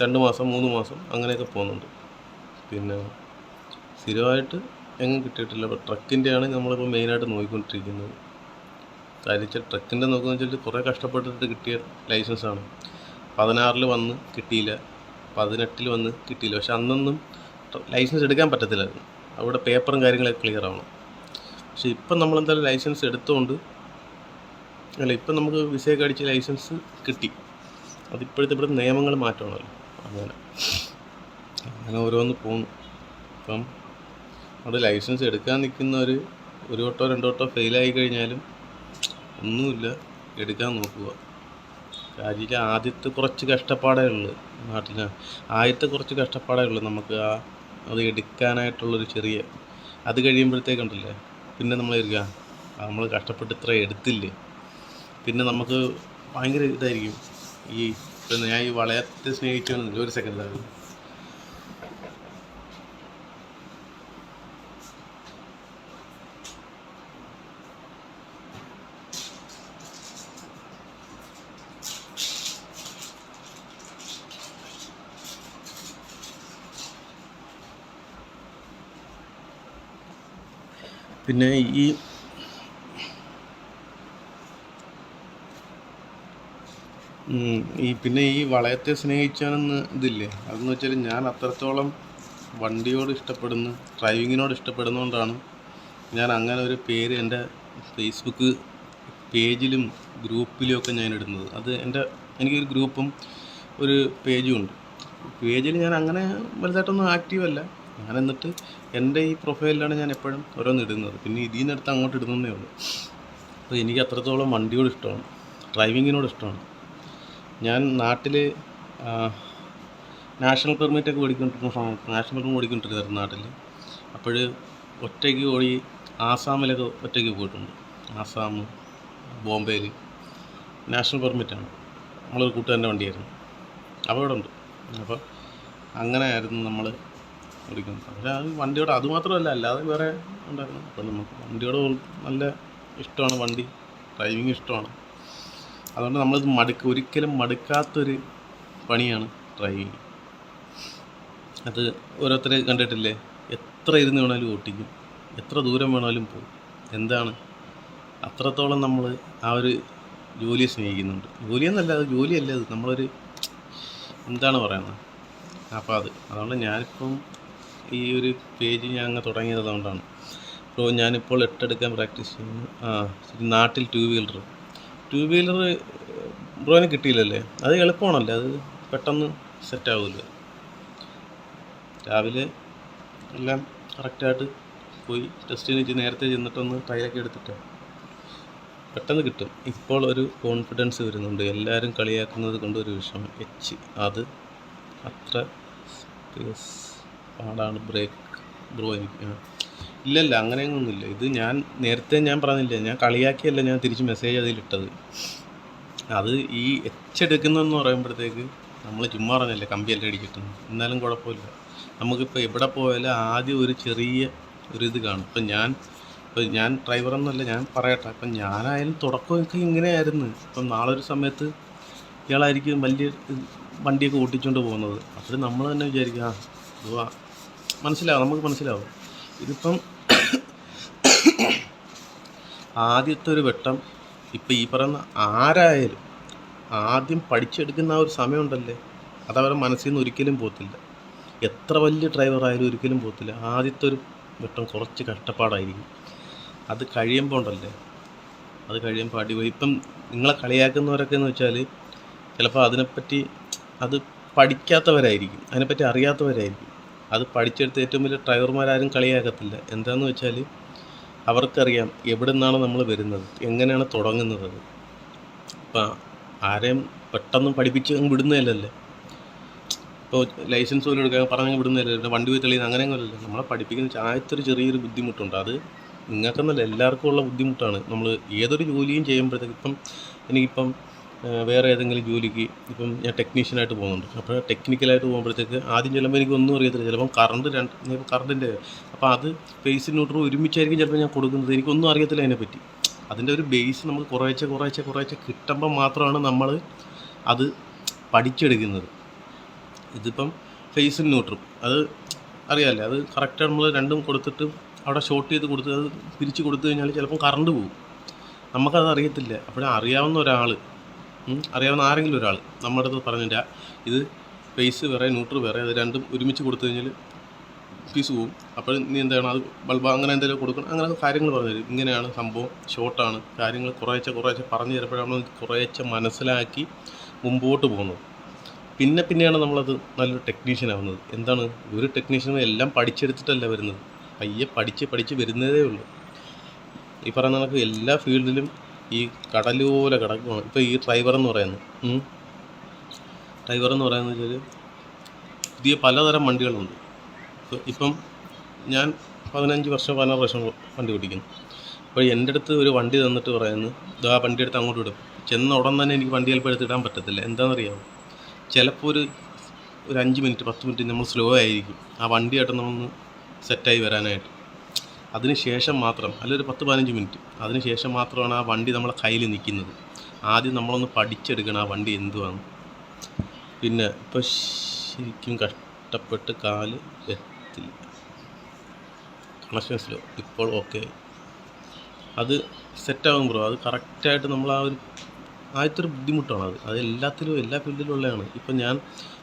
2 മാസം 3 മാസം അങ്ങനെയൊക്കെ പോകുന്നുണ്ട്. പിന്നെ സ്ഥിരമായിട്ട് എങ്ങും കിട്ടിയിട്ടില്ല. ഇപ്പോൾ ട്രക്കിൻ്റെയാണ് നമ്മളിപ്പോൾ മെയിനായിട്ട് നോക്കിക്കൊണ്ടിരിക്കുന്നത്. കാര്യം ട്രക്കിൻ്റെ നോക്കുകയെന്ന് വെച്ചാൽ കുറേ കഷ്ടപ്പെട്ടിട്ട് കിട്ടിയ ലൈസൻസാണ്. 16 വന്ന് കിട്ടിയില്ല, 18 വന്ന് കിട്ടിയില്ല. പക്ഷെ അന്നൊന്നും ലൈസൻസ് എടുക്കാൻ പറ്റത്തില്ലായിരുന്നു, അവിടെ പേപ്പറും കാര്യങ്ങളൊക്കെ ക്ലിയർ ആവണം. പക്ഷെ ഇപ്പം നമ്മളെന്തായാലും ലൈസൻസ് എടുത്തുകൊണ്ട് ഇപ്പം നമുക്ക് വിസയൊക്കെ അടിച്ച് ലൈസൻസ് കിട്ടി. അതിപ്പോഴത്തെ ഇവിടെ നിയമങ്ങൾ മാറ്റമാണല്ലോ. അങ്ങനെ ഓരോന്ന് പോകുന്നു. അപ്പം അവിടെ ലൈസൻസ് എടുക്കാൻ നിൽക്കുന്നവർ 1 വട്ടോ 2 വട്ടോ ഫെയിലായി കഴിഞ്ഞാലും ഒന്നുമില്ല, എടുക്കാൻ നോക്കുക. കാര്യം ആദ്യത്തെ കുറച്ച് കഷ്ടപ്പാടേ ഉള്ളൂ നാട്ടിൽ. ആദ്യത്തെ കുറച്ച് കഷ്ടപ്പാടേ ഉള്ളൂ നമുക്ക് അത് എടുക്കാനായിട്ടുള്ളൊരു ചെറിയ, അത് കഴിയുമ്പോഴത്തേക്കുണ്ടല്ലേ പിന്നെ നമ്മൾ കഷ്ടപ്പെട്ട് ഇത്ര എടുത്തില്ലേ, പിന്നെ നമുക്ക് ഭയങ്കര ഇതായിരിക്കും. പിന്നെ ഞാൻ ഈ വളയത്തെ സ്നേഹിച്ചു. ഒരു സെക്കൻഡ് ആയിരുന്നു. പിന്നെ ഈ വളയത്തെ സ്നേഹിച്ചാണെന്ന് ഇതില്ലേ, അതെന്ന് വെച്ചാൽ ഞാൻ അത്രത്തോളം വണ്ടിയോട് ഇഷ്ടപ്പെടുന്നു, ഡ്രൈവിങ്ങിനോട് ഇഷ്ടപ്പെടുന്നതുകൊണ്ടാണ് ഞാൻ അങ്ങനെ ഒരു പേര് എൻ്റെ ഫേസ്ബുക്ക് പേജിലും ഗ്രൂപ്പിലും ഒക്കെ ഞാൻ ഇടുന്നത്. അത് എനിക്കൊരു ഗ്രൂപ്പും ഒരു പേജും ഉണ്ട്. പേജിൽ ഞാൻ അങ്ങനെ വലുതായിട്ടൊന്നും ആക്റ്റീവല്ല. ഞാൻ എന്നിട്ട് എൻ്റെ ഈ പ്രൊഫൈലിലാണ് ഞാൻ എപ്പോഴും ഓരോന്ന് ഇടുന്നത്. പിന്നെ ഇതിൽ നിന്ന് എടുത്ത് അങ്ങോട്ട് ഇടുന്നതേ ഉള്ളൂ. അപ്പോൾ എനിക്ക് അത്രത്തോളം വണ്ടിയോട് ഇഷ്ടമാണ്, ഡ്രൈവിങ്ങിനോട് ഇഷ്ടമാണ്. ഞാൻ നാട്ടിൽ നാഷണൽ പെർമിറ്റൊക്കെ ഓടിക്കൊണ്ടിരുന്ന സമയത്ത്, നാഷണൽ പെർമിറ്റ് ഓടിക്കൊണ്ടിരുന്നായിരുന്നു നാട്ടിൽ. അപ്പോൾ ഒറ്റയ്ക്ക് ഓടി ആസാമിലൊക്കെ ഒറ്റയ്ക്ക് പോയിട്ടുണ്ട്. ആസാം, ബോംബെയിൽ നാഷണൽ പെർമിറ്റാണ്. നമ്മളൊരു കൂട്ടുകാരൻ്റെ വണ്ടിയായിരുന്നു, അപ്പോൾ ഇവിടെ ഉണ്ട്. അപ്പോൾ അങ്ങനെയായിരുന്നു നമ്മൾ ഓടിക്കുന്നത്. പക്ഷേ അത് വണ്ടിയോട് അതുമാത്രമല്ല, അല്ലാതെ വേറെ ഉണ്ടായിരുന്നു. അപ്പോൾ നമുക്ക് വണ്ടിയോട് നല്ല ഇഷ്ടമാണ്, വണ്ടി ഡ്രൈവിങ് ഇഷ്ടമാണ്. അതുകൊണ്ട് നമ്മളിത് ഒരിക്കലും മടുക്കാത്തൊരു പണിയാണ് ഡ്രൈവിങ്. അത് ഓരോരുത്തർ കണ്ടിട്ടില്ലേ, എത്ര ഇരുന്ന് വേണമെങ്കിലും ഓട്ടിക്കും, എത്ര ദൂരം വേണമെങ്കിലും പോകും. എന്താണ് അത്രത്തോളം നമ്മൾ ആ ഒരു ജോലിയെ സ്നേഹിക്കുന്നുണ്ട്. ജോലിയെന്നല്ല, അത് ജോലിയല്ല, അത് നമ്മളൊരു എന്താണ് പറയുന്നത്. അപ്പോൾ അതുകൊണ്ട് ഞാനിപ്പം ഈ ഒരു പേജ് ഞാൻ അങ്ങ് തുടങ്ങിയത് അതുകൊണ്ടാണ്. അപ്പോൾ ഞാനിപ്പോൾ 8 എടുക്കാൻ പ്രാക്ടീസ് ചെയ്യുന്നു. നാട്ടിൽ 2 വീലർ ബ്രോന് കിട്ടിയില്ലല്ലേ? അത് എളുപ്പമാണല്ലേ, അത് പെട്ടെന്ന് സെറ്റാവില്ല. രാവിലെ എല്ലാം കറക്റ്റായിട്ട് പോയി ടെസ്റ്റിന് നേരത്തെ ചെന്നിട്ടൊന്ന് ട്രയലൊക്കെ എടുത്തിട്ട് പെട്ടെന്ന് കിട്ടും. ഇപ്പോൾ ഒരു കോൺഫിഡൻസ് വരുന്നുണ്ട്. എല്ലാവരും കളിയാക്കുന്നത് കൊണ്ട് ഒരു വിഷമം. അത് അത്ര പാടാണ് ബ്രോ എനിക്ക്. ഇല്ലല്ല, അങ്ങനെയൊന്നുമില്ല. ഇത് നേരത്തെ ഞാൻ പറഞ്ഞില്ലേ, ഞാൻ കളിയാക്കിയല്ല ഞാൻ തിരിച്ച് മെസ്സേജ് അതിലിട്ടത്. അത് ഈ എടുക്കുന്നതെന്ന് പറയുമ്പോഴത്തേക്ക് നമ്മൾ ചുമ്മാ പറഞ്ഞല്ലേ കമ്പിയെല്ലാം അടിച്ചിട്ടുണ്ട്, എന്നാലും കുഴപ്പമില്ല. നമുക്കിപ്പോൾ എവിടെ പോയാലും ആദ്യം ഒരു ചെറിയ ഇത് കാണും. ഇപ്പം ഞാൻ ഡ്രൈവറൊന്നുമല്ല, ഞാൻ പറയട്ടെ. ഇപ്പം ഞാനായാലും തുടക്കമൊക്കെ ഇങ്ങനെയായിരുന്നു. ഇപ്പം നാളെ ഒരു സമയത്ത് ഇയാളായിരിക്കും വലിയ വണ്ടിയൊക്കെ ഓട്ടിച്ചുകൊണ്ട് പോകുന്നത്. അപ്പോൾ നമ്മൾ തന്നെ വിചാരിക്കുക ഇത് മനസ്സിലാവും, നമുക്ക് മനസ്സിലാവും. ഇതിപ്പം ആദ്യത്തെ ഒരു വെട്ടം ഇപ്പം ഈ പറയുന്ന ആരായാലും ആദ്യം പഠിച്ചെടുക്കുന്ന ആ ഒരു സമയമുണ്ടല്ലേ, അതവരുടെ മനസ്സിൽ നിന്ന് ഒരിക്കലും പോകത്തില്ല. എത്ര വലിയ ഡ്രൈവറായാലും ഒരിക്കലും പോകത്തില്ല. ആദ്യത്തെ ഒരു വെട്ടം കുറച്ച് കഷ്ടപ്പാടായിരിക്കും. അത് കഴിയുമ്പോൾ ഉണ്ടല്ലേ, അത് കഴിയുമ്പോൾ അടിപൊളി. ഇപ്പം നിങ്ങളെ കളിയാക്കുന്നവരൊക്കെ എന്ന് വെച്ചാൽ ചിലപ്പോൾ അതിനെപ്പറ്റി അത് പഠിക്കാത്തവരായിരിക്കും, അതിനെപ്പറ്റി അറിയാത്തവരായിരിക്കും. അത് പഠിച്ചെടുത്ത് ഏറ്റവും വലിയ ഡ്രൈവർമാരാരും കളിയാക്കത്തില്ല. എന്താണെന്ന് വെച്ചാൽ അവർക്കറിയാം എവിടെ നിന്നാണ് നമ്മൾ വരുന്നത്, എങ്ങനെയാണ് തുടങ്ങുന്നത്. ഇപ്പം ആരെയും പെട്ടെന്ന് പഠിപ്പിച്ച് അങ്ങ് വിടുന്നതല്ലല്ലേ. ഇപ്പോൾ ലൈസൻസ് പോലും എടുക്കാൻ പറഞ്ഞങ്ങ് വിടുന്നതല്ലേ, വണ്ടി പോയി തെളിയുന്നത് അങ്ങനെയൊന്നുമല്ലല്ലോ. നമ്മളെ പഠിപ്പിക്കുന്ന ആദ്യത്തെ ചെറിയൊരു ബുദ്ധിമുട്ടുണ്ട്. അത് നിങ്ങൾക്കെന്നല്ല എല്ലാവർക്കും ഉള്ള ബുദ്ധിമുട്ടാണ്. നമ്മൾ ഏതൊരു ജോലിയും ചെയ്യുമ്പോഴത്തേക്ക് ഇപ്പം എനിക്കിപ്പം വേറെ ഏതെങ്കിലും ജോലിക്ക് ഇപ്പം ഞാൻ ടെക്നീഷ്യനായിട്ട് പോകുന്നുണ്ട്. അപ്പോൾ ടെക്നിക്കലായിട്ട് പോകുമ്പോഴത്തേക്ക് ആദ്യം ചിലപ്പോൾ എനിക്കൊന്നും അറിയത്തില്ല. ചിലപ്പം കറണ്ടിൻ്റെ അപ്പോൾ അത് ഫേസ് ന്യൂട്രൽ ഒരുമിച്ചായിരിക്കും ചിലപ്പോൾ ഞാൻ കൊടുക്കുന്നത്. എനിക്കൊന്നും അറിയത്തില്ല അതിനെപ്പറ്റി. അതിൻ്റെ ഒരു ബേസ് നമുക്ക് കുറേശ്ശെ കിട്ടുമ്പോൾ മാത്രമാണ് നമ്മൾ അത് പഠിച്ചെടുക്കുന്നത്. ഇതിപ്പം ഫേസും ന്യൂട്രും അത് അറിയാമല്ലേ, അത് കറക്റ്റാണ്. നമ്മൾ രണ്ടും കൊടുത്തിട്ട് അവിടെ ഷോർട്ട് ചെയ്ത് കൊടുത്ത് അത് തിരിച്ച് കൊടുത്തു കഴിഞ്ഞാൽ ചിലപ്പം കറണ്ട് പോകും. നമുക്കത് അറിയത്തില്ല. അപ്പോഴും അറിയാവുന്ന ഒരാൾ, അറിയാവുന്ന ആരെങ്കിലും ഒരാൾ നമ്മുടെ അടുത്ത് പറഞ്ഞില്ല ഇത് ഫേസ് വേറെ ന്യൂട്രൽ വേറെ, അത് രണ്ടും ഒരുമിച്ച് കൊടുത്തു കഴിഞ്ഞാൽ ഫീസ് പോവും. അപ്പോൾ നീ എന്താണ് അത് ബൾബ് അങ്ങനെ എന്തെങ്കിലും കൊടുക്കണം, അങ്ങനെ കാര്യങ്ങൾ പറഞ്ഞു തരും. ഇങ്ങനെയാണ് സംഭവം, ഷോർട്ടാണ്, കാര്യങ്ങൾ കുറേശ്ശെ പറഞ്ഞു തരുമ്പോഴാണ് നമ്മൾ കുറേശ്ശെ മനസ്സിലാക്കി മുമ്പോട്ട് പോകുന്നത്. പിന്നെയാണ് നമ്മളത് നല്ലൊരു ടെക്നീഷ്യൻ ആവുന്നത്. എന്താണ് ഒരു ടെക്നീഷ്യൻ എല്ലാം പഠിച്ചെടുത്തിട്ടല്ല വരുന്നത്, പയ്യെ പഠിച്ച് വരുന്നതേ ഉള്ളൂ. ഈ പറയുന്ന കണക്ക് എല്ലാ ഫീൽഡിലും ഈ കടലുപോലെ കിടക്കുകയാണ്. ഇപ്പോൾ ഈ ഡ്രൈവറെന്ന് പറയുന്നത് വെച്ചാൽ പുതിയ പലതരം വണ്ടികളുണ്ട്. ഇപ്പം ഞാൻ 16 വർഷം വണ്ടി ഓടിക്കുന്നു. അപ്പോൾ എൻ്റെ അടുത്ത് ഒരു വണ്ടി തന്നിട്ട് പറയുന്നു ഇതാ വണ്ടി എടുത്ത് അങ്ങോട്ട് വിടും. ചെന്ന ഉടൻ തന്നെ എനിക്ക് വണ്ടി ചിലപ്പോൾ എടുത്തിടാൻ പറ്റത്തില്ല. എന്താണെന്നറിയാമോ, ചിലപ്പോൾ ഒരു 5 മിനിറ്റ് 10 മിനിറ്റ് നമ്മൾ സ്ലോ ആയിരിക്കും ആ വണ്ടിയായിട്ട് നമ്മളൊന്ന് സെറ്റായി വരാനായിട്ട്. അതിന് ശേഷം മാത്രം, ഒരു 10-15 മിനിറ്റ് അതിന് ശേഷം മാത്രമാണ് ആ വണ്ടി നമ്മളെ കയ്യിൽ നിൽക്കുന്നത്. ആദ്യം നമ്മളൊന്ന് പഠിച്ചെടുക്കണം ആ വണ്ടി എന്തുവാണ്. പിന്നെ ഇപ്പോൾ ശരിക്കും കഷ്ടപ്പെട്ട് കാല് എത്തില്ല, കണക്ഷൻ സ്ലോ, ഇപ്പോൾ ഓക്കെ, അത് സെറ്റാകും ബ്രോ. അത് കറക്റ്റായിട്ട് നമ്മൾ ആ ഒരു ആദ്യത്തെ ഒരു ബുദ്ധിമുട്ടാണ്. അത് എല്ലാ ഫീൽഡിലും ഉള്ളതാണ്. ഇപ്പം ഞാൻ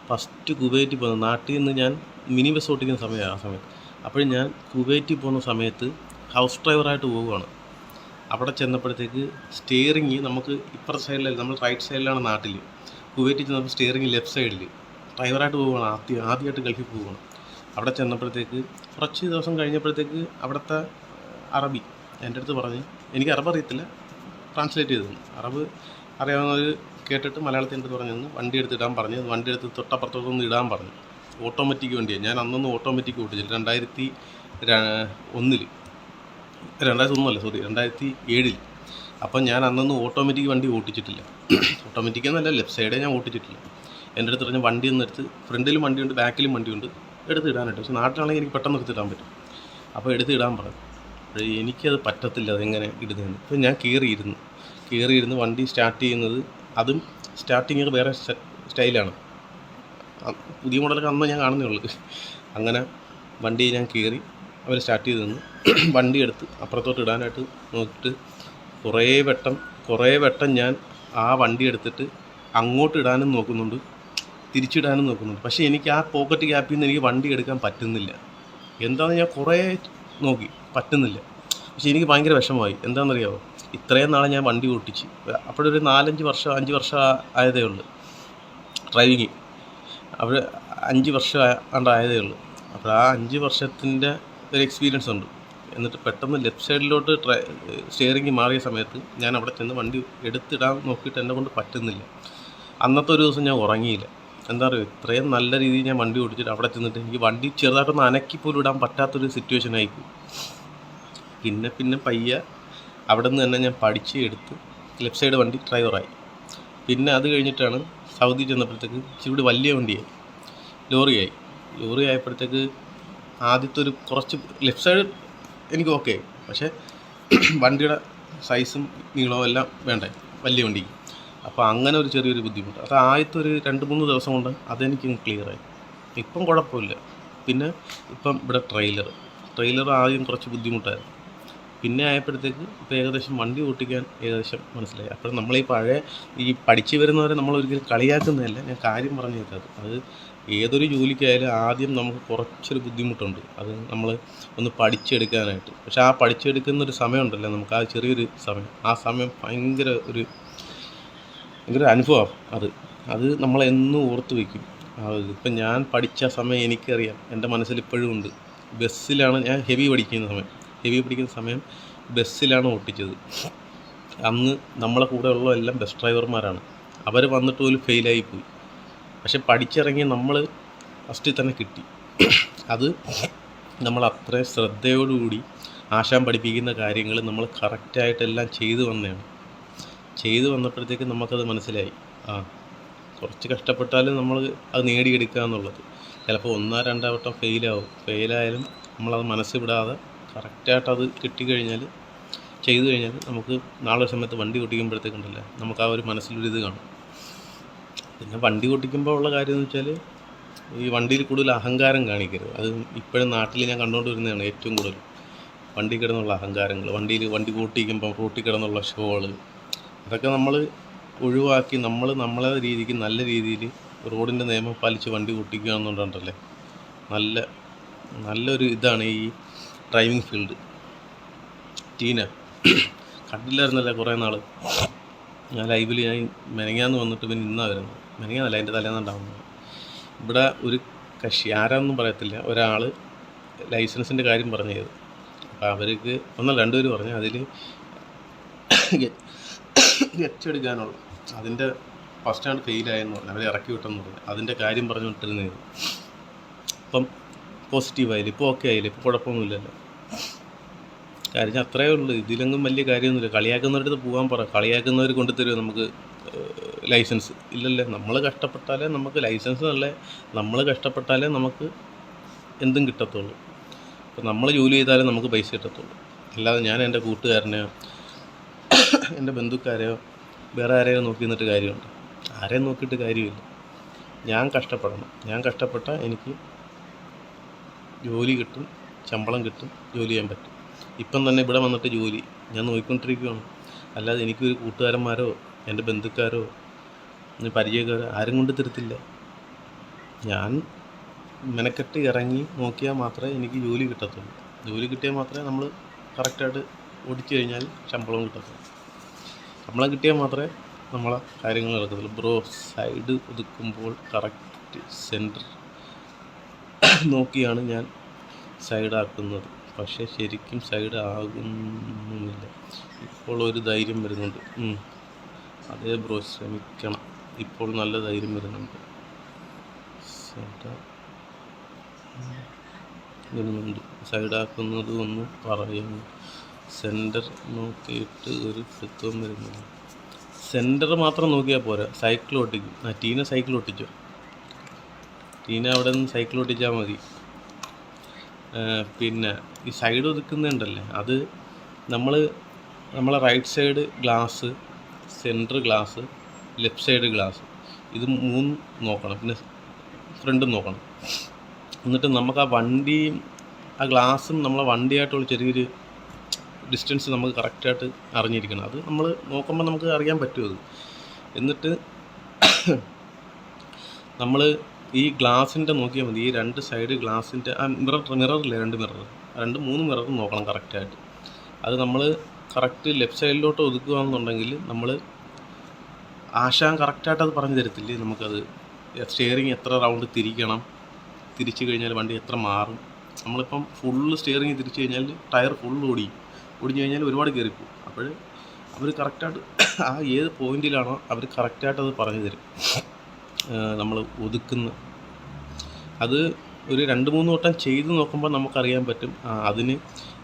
ഫസ്റ്റ് കുവൈറ്റിൽ പോകുന്നത്, നാട്ടിൽ നിന്ന് ഞാൻ മിനി ബസ് ഓട്ടിക്കുന്ന സമയമാണ് ആ സമയത്ത്. അപ്പോഴും ഞാൻ കുവൈറ്റിൽ പോകുന്ന സമയത്ത് ഹൗസ് ഡ്രൈവറായിട്ട് പോവുകയാണ്. അവിടെ ചെന്നപ്പോഴത്തേക്ക് സ്റ്റിയറിങ് നമുക്ക് ഇപ്പുറത്തെ സൈഡിലല്ല, നമ്മൾ റൈറ്റ് സൈഡിലാണ് നാട്ടിൽ. കുവൈറ്റിൽ ചെന്നപ്പോൾ സ്റ്റിയറിങ് ലെഫ്റ്റ് സൈഡിൽ ഡ്രൈവറായിട്ട് പോവുകയാണ്. ആദ്യമായിട്ട് ഗൾഫിൽ പോവുകയാണ്. അവിടെ ചെന്നപ്പോഴത്തേക്ക് കുറച്ച് ദിവസം കഴിഞ്ഞപ്പോഴത്തേക്ക് അവിടുത്തെ അറബി എൻ്റെ അടുത്ത് പറഞ്ഞ്, എനിക്ക് അറബ് അറിയത്തില്ല, ട്രാൻസ്ലേറ്റ് ചെയ്തു. അറബ് അറിയാവുന്നവർ കേട്ടിട്ട് മലയാളത്തിൽ എൻ്റെ അടുത്ത് പറഞ്ഞു വണ്ടി എടുത്തിടാൻ പറഞ്ഞു. വണ്ടി എടുത്ത് തൊട്ടപ്പുറത്തോട്ടൊന്ന് ഇടാൻ പറഞ്ഞു. ഓട്ടോമാറ്റിക് വണ്ടിയാണ്. ഞാൻ അന്നൊന്നും ഓട്ടോമാറ്റിക് ഓട്ടിച്ചില്ല. 2007 അപ്പം ഞാൻ അന്നൊന്നും ഓട്ടോമാറ്റിക് വണ്ടി ഓട്ടിച്ചിട്ടില്ല. ഓട്ടോമാറ്റിക് എന്നല്ല, ലെഫ്റ്റ് സൈഡേ ഞാൻ ഓട്ടിച്ചിട്ടില്ല. എൻ്റെ അടുത്ത് പറഞ്ഞ് വണ്ടി ഒന്ന് എടുത്ത്, ഫ്രണ്ടിലും വണ്ടിയുണ്ട് ബാക്കിലും വണ്ടിയുണ്ട്, എടുത്തിടാനായിട്ട്. പക്ഷേ നാട്ടിലാണെങ്കിൽ എനിക്ക് പെട്ടെന്ന് എടുത്തിടാൻ പറ്റും. അപ്പോൾ എടുത്തിടാൻ പറഞ്ഞു. എനിക്കത് പറ്റത്തില്ല, അതെങ്ങനെ ഇടുന്നതെന്ന്. അപ്പോൾ ഞാൻ കയറിയിരുന്ന് വണ്ടി സ്റ്റാർട്ട് ചെയ്യുന്നത്, അതും സ്റ്റാർട്ടിങ് വേറെ സ്റ്റൈലാണ്. പുതിയ മോഡലൊക്കെ അന്ന് ഞാൻ കാണുന്നേ ഉള്ളൂ. അങ്ങനെ വണ്ടി ഞാൻ കയറി, അവർ സ്റ്റാർട്ട് ചെയ്ത് നിന്ന് വണ്ടി എടുത്ത് അപ്പുറത്തോട്ട് ഇടാനായിട്ട് നോക്കിയിട്ട് കുറേ വട്ടം ഞാൻ ആ വണ്ടി എടുത്തിട്ട് അങ്ങോട്ട് ഇടാനും നോക്കുന്നുണ്ട്, തിരിച്ചിടാനും നോക്കുന്നുണ്ട്. പക്ഷേ എനിക്ക് ആ പോക്കറ്റ് ഗ്യാപ്പിൽ നിന്ന് എനിക്ക് വണ്ടി എടുക്കാൻ പറ്റുന്നില്ല. എന്താണെന്ന് ഞാൻ കുറേ നോക്കി, പറ്റുന്നില്ല. പക്ഷേ എനിക്ക് ഭയങ്കര വിഷമമായി. എന്താണെന്നറിയാമോ, ഇത്രയും നാളെ ഞാൻ വണ്ടി ഓട്ടിച്ച്, അപ്പോഴൊരു 5 വർഷം ആയതേ ഉള്ളൂ ഡ്രൈവിങ്. അവർ 5 വർഷം ആയതേ ഉള്ളൂ. അപ്പോൾ ആ 5 വർഷത്തിൻ്റെ ഒരു എക്സ്പീരിയൻസ് ഉണ്ട്. എന്നിട്ട് പെട്ടെന്ന് ലെഫ്റ്റ് സൈഡിലോട്ട് സ്റ്റിയറിങ് മാറിയ സമയത്ത് ഞാൻ അവിടെ ചെന്ന് വണ്ടി എടുത്തിടാൻ നോക്കിയിട്ട് എന്നെ കൊണ്ട് പറ്റുന്നില്ല. അന്നത്തെ ഒരു ദിവസം ഞാൻ ഉറങ്ങിയില്ല. എന്താ പറയുക, ഇത്രയും നല്ല രീതിയിൽ ഞാൻ വണ്ടി ഓടിച്ചിട്ട് അവിടെ ചെന്നിട്ട് എനിക്ക് വണ്ടി ചെറുതായിട്ടൊന്ന് അനക്കിപ്പോലും ഇടാൻ പറ്റാത്തൊരു സിറ്റുവേഷനായിപ്പോയി. പിന്നെ പയ്യെ അവിടെ നിന്ന് തന്നെ ഞാൻ പഠിച്ച് എടുത്ത് ലെഫ്റ്റ് സൈഡ് വണ്ടി ഡ്രൈവറായി. പിന്നെ അത് കഴിഞ്ഞിട്ടാണ് സൗദി ചെന്നപ്പോഴത്തേക്ക് ഇച്ചിരി കൂടി വലിയ വണ്ടിയായി, ലോറി ആയപ്പോഴത്തേക്ക് ആദ്യത്തെ ഒരു കുറച്ച് ലെഫ്റ്റ് സൈഡ് എനിക്ക് ഓക്കെ, പക്ഷേ വണ്ടിയുടെ സൈസും നീളവും എല്ലാം വേണ്ടേ വലിയ വണ്ടിക്ക്. അപ്പോൾ അങ്ങനെ ഒരു ചെറിയൊരു ബുദ്ധിമുട്ട്. അത് ആദ്യത്തെ ഒരു 2-3 ദിവസം കൊണ്ട് അതെനിക്ക് ക്ലിയറായി. ഇപ്പം കുഴപ്പമില്ല. പിന്നെ ഇപ്പം ഇവിടെ ട്രെയിലർ ആദ്യം കുറച്ച് ബുദ്ധിമുട്ടായിരുന്നു. പിന്നെ ആയപ്പോഴത്തേക്ക് ഇപ്പോൾ ഏകദേശം വണ്ടി ഓട്ടിക്കാൻ ഏകദേശം മനസ്സിലായി. അപ്പോൾ നമ്മൾ ഈ പഠിച്ചു വരുന്നവരെ നമ്മളൊരിക്കലും കളിയാക്കുന്നതല്ല, ഞാൻ കാര്യം പറഞ്ഞു കേൾക്കാതെ. അത് ഏതൊരു ജോലിക്കായാലും ആദ്യം നമുക്ക് കുറച്ചൊരു ബുദ്ധിമുട്ടുണ്ട്, അത് നമ്മൾ ഒന്ന് പഠിച്ചെടുക്കാനായിട്ട്. പക്ഷേ ആ പഠിച്ചെടുക്കുന്നൊരു സമയമുണ്ടല്ലോ, നമുക്ക് ആ ചെറിയൊരു സമയം, ആ സമയം ഭയങ്കര ഒരു അനുഭവമാണ്. അത് നമ്മളെന്നും ഓർത്ത് വയ്ക്കും. ഇപ്പം ഞാൻ പഠിച്ച സമയം എനിക്കറിയാം, എൻ്റെ മനസ്സിൽ ഇപ്പോഴും ഉണ്ട്. ബസ്സിലാണ് ഞാൻ ഹെവി പഠിക്കുന്ന സമയം ബസ്സിലാണ് ഓട്ടിച്ചത്. അന്ന് നമ്മളെ കൂടെ ഉള്ള എല്ലാം ബസ് ഡ്രൈവർമാരാണ്. അവർ വന്നിട്ട് പോലും ഫെയിലായിപ്പോയി. പക്ഷെ പഠിച്ചിറങ്ങി നമ്മൾ ഫസ്റ്റിൽ തന്നെ കിട്ടി. അത് നമ്മൾ അത്രയും ശ്രദ്ധയോടുകൂടി ആശാൻ പഠിപ്പിക്കുന്ന കാര്യങ്ങൾ നമ്മൾ കറക്റ്റായിട്ടെല്ലാം ചെയ്തു വന്നപ്പോഴത്തേക്ക് നമുക്കത് മനസ്സിലായി. കുറച്ച് കഷ്ടപ്പെട്ടാലും നമ്മൾ അത് നേടിയെടുക്കുക എന്നുള്ളത്. ചിലപ്പോൾ 1-2 വട്ടം ഫെയിലായാലും നമ്മളത് മനസ്സ് വിടാതെ കറക്റ്റായിട്ടത് ചെയ്തു കഴിഞ്ഞാൽ നമുക്ക് നാളെ സമയത്ത് വണ്ടി ഓട്ടിക്കുമ്പോഴത്തേക്കുണ്ടല്ലോ നമുക്ക് ആ ഒരു മനസ്സിലൊരിത് കാണും. പിന്നെ വണ്ടി ഓട്ടിക്കുമ്പോൾ ഉള്ള കാര്യം എന്ന് വെച്ചാൽ ഈ വണ്ടിയിൽ കൂടുതൽ അഹങ്കാരം കാണിക്കരുത്. അത് ഇപ്പോഴും നാട്ടിൽ ഞാൻ കണ്ടുകൊണ്ട് വരുന്നതാണ് ഏറ്റവും കൂടുതൽ. വണ്ടി കിടന്നുള്ള അഹങ്കാരങ്ങൾ, വണ്ടി ഓട്ടിക്കുമ്പോൾ റോട്ടിൽ കിടന്നുള്ള ഷോകൾ, അതൊക്കെ നമ്മൾ ഒഴിവാക്കി നമ്മളെ രീതിക്ക് നല്ല രീതിയിൽ റോഡിൻ്റെ നിയമം പാലിച്ച് വണ്ടി ഓട്ടിക്കുക എന്നുണ്ടല്ലേ നല്ലൊരു ഇതാണ് ഈ ഡ്രൈവിംഗ് ഫീൽഡ്. ടീന കണ്ടില്ലായിരുന്നല്ലേ കുറേ നാൾ. ഞാൻ ലൈവിൽ മെനങ്ങാന്ന് വന്നിട്ട് പിന്നെ ഇന്നാണ് വരുന്നത്. മെനങ്ങാന്നല്ല, അതിൻ്റെ തലേന്നുണ്ടാവുന്നത്. ഇവിടെ ഒരു കക്ഷി, ആരാന്നും പറയത്തില്ല, ഒരാൾ ലൈസൻസിൻ്റെ കാര്യം പറഞ്ഞു ചെയ്തു. അപ്പോൾ അവർക്ക് 2 പേര് പറഞ്ഞു അതിൽ എടുക്കാനുള്ള അതിൻ്റെ ഫസ്റ്റാണ് ഫെയിലായെന്ന് പറഞ്ഞു. അവരെ ഇറക്കി വിട്ടെന്ന് പറഞ്ഞു. അതിൻ്റെ കാര്യം പറഞ്ഞുകൊണ്ടിരുന്നത്. ഇപ്പം പോസിറ്റീവായില്ല, ഇപ്പോൾ ഓക്കെ ആയില്ല, ഇപ്പോൾ കുഴപ്പമൊന്നുമില്ലല്ലോ. കാര്യം അത്രയേ ഉള്ളൂ. ഇതിലൊന്നും വലിയ കാര്യമൊന്നുമില്ല. കളിയാക്കുന്നവരുടെ അടുത്ത് പോകാൻ പറ. കളിയാക്കുന്നവർ കൊണ്ടുതരുമോ നമുക്ക് ലൈസൻസ്? ഇല്ലല്ലേ. നമ്മൾ കഷ്ടപ്പെട്ടാലേ നമുക്ക് ലൈസൻസ് നമ്മൾ കഷ്ടപ്പെട്ടാലേ നമുക്ക് എന്തും കിട്ടത്തുള്ളൂ. അപ്പോൾ നമ്മൾ ജോലി ചെയ്താലേ നമുക്ക് പൈസ കിട്ടത്തുള്ളൂ. അല്ലാതെ ഞാൻ എൻ്റെ കൂട്ടുകാരനെയോ എൻ്റെ ബന്ധുക്കാരെയോ വേറെ ആരെയോ നോക്കി നിന്നിട്ട് കാര്യമുണ്ട്? ആരെയും നോക്കിയിട്ട് കാര്യമില്ല. ഞാൻ കഷ്ടപ്പെടണം. ഞാൻ കഷ്ടപ്പെട്ടാൽ എനിക്ക് ജോലി കിട്ടും, ശമ്പളം കിട്ടും, ജോലി ചെയ്യാൻ പറ്റും. ഇപ്പം തന്നെ ഇവിടെ വന്നിട്ട് ജോലി ഞാൻ നോക്കിക്കൊണ്ടിരിക്കുകയാണ്. അല്ലാതെ എനിക്കൊരു കൂട്ടുകാരന്മാരോ എൻ്റെ ബന്ധുക്കാരോ പരിചയക്കാരോ ആരും കൊണ്ട് തരത്തില്ല. ഞാൻ മെനക്കെട്ട് ഇറങ്ങി നോക്കിയാൽ മാത്രമേ എനിക്ക് ജോലി കിട്ടത്തുള്ളൂ. ജോലി കിട്ടിയാൽ മാത്രമേ നമ്മൾ കറക്റ്റായിട്ട് ഓടിച്ചു കഴിഞ്ഞാൽ ശമ്പളം കിട്ടത്തുള്ളൂ. ശമ്പളം കിട്ടിയാൽ മാത്രമേ നമ്മളെ കാര്യങ്ങൾ നടക്കത്തുള്ളൂ. ബ്രോ, സൈഡ് ഒതുക്കുമ്പോൾ കറക്റ്റ് സെൻറ്റർ നോക്കിയാണ് ഞാൻ സൈഡാക്കുന്നത്. പക്ഷേ ശരിക്കും സൈഡ് ആകുന്നില്ല. ഇപ്പോൾ ഒരു ധൈര്യം വരുന്നുണ്ട്. അതേ ബ്രോ, ശ്രമിക്കണം. ഇപ്പോൾ നല്ല ധൈര്യം വരുന്നുണ്ട്. സൈഡാക്കുന്നത് ഒന്ന് പറയുന്നു. സെൻറ്റർ നോക്കിയിട്ട് ഒരു പിടുത്തവും വരുന്നില്ല. സെൻറ്റർ മാത്രം നോക്കിയാൽ പോരാ, സൈക്കിൾ ഓട്ടിക്കും. ടീന സൈക്കിൾ ഓട്ടിച്ചോ? ടീന അവിടെ നിന്ന് സൈക്കിൾ ഓട്ടിച്ചാൽ മതി. പിന്നെ ഈ സൈഡ് ഒതുക്കുന്നുണ്ടല്ലേ, അത് നമ്മളെ right side glass, centre glass, left side glass, ഇത് 3 നോക്കണം. പിന്നെ ഫ്രണ്ടും നോക്കണം. എന്നിട്ട് നമുക്ക് ആ ഗ്ലാസും നമ്മളെ വണ്ടിയായിട്ടുള്ള ചെറിയൊരു ഡിസ്റ്റൻസ് നമുക്ക് കറക്റ്റായിട്ട് അറിഞ്ഞിരിക്കണം. അത് നമ്മൾ നോക്കുമ്പോൾ നമുക്ക് അറിയാൻ പറ്റും അത്. എന്നിട്ട് നമ്മൾ ഈ ഗ്ലാസിൻ്റെ നോക്കിയാൽ മതി. ഈ 2 സൈഡ് ഗ്ലാസിൻ്റെ ആ മിററില്ലേ, 2-3 മിററും നോക്കണം കറക്റ്റായിട്ട്. അത് നമ്മൾ കറക്റ്റ് ലെഫ്റ്റ് സൈഡിലോട്ട് ഒതുക്കുകയാണെന്നുണ്ടെങ്കിൽ നമ്മൾ ആശാൻ കറക്റ്റായിട്ട് അത് പറഞ്ഞു തരത്തില്ലേ നമുക്കത്. സ്റ്റിയറിങ് എത്ര റൗണ്ട് തിരിക്കണം, തിരിച്ചു കഴിഞ്ഞാൽ വണ്ടി എത്ര മാറും. നമ്മളിപ്പം ഫുള്ള് സ്റ്റിയറിങ് തിരിച്ചു കഴിഞ്ഞാൽ ടയർ ഫുള്ള് ഒടിഞ്ഞു കഴിഞ്ഞാൽ ഒരുപാട് കയറിപ്പോവും. അപ്പോൾ അവർ കറക്റ്റായിട്ട് ആ ഏത് പോയിന്റിലാണോ അവർ കറക്റ്റായിട്ട് അത് പറഞ്ഞു തരും. നമ്മൾ ഒതുക്കുന്ന അത് ഒരു 2-3 വട്ടം ചെയ്ത് നോക്കുമ്പോൾ നമുക്കറിയാൻ പറ്റും അതിന്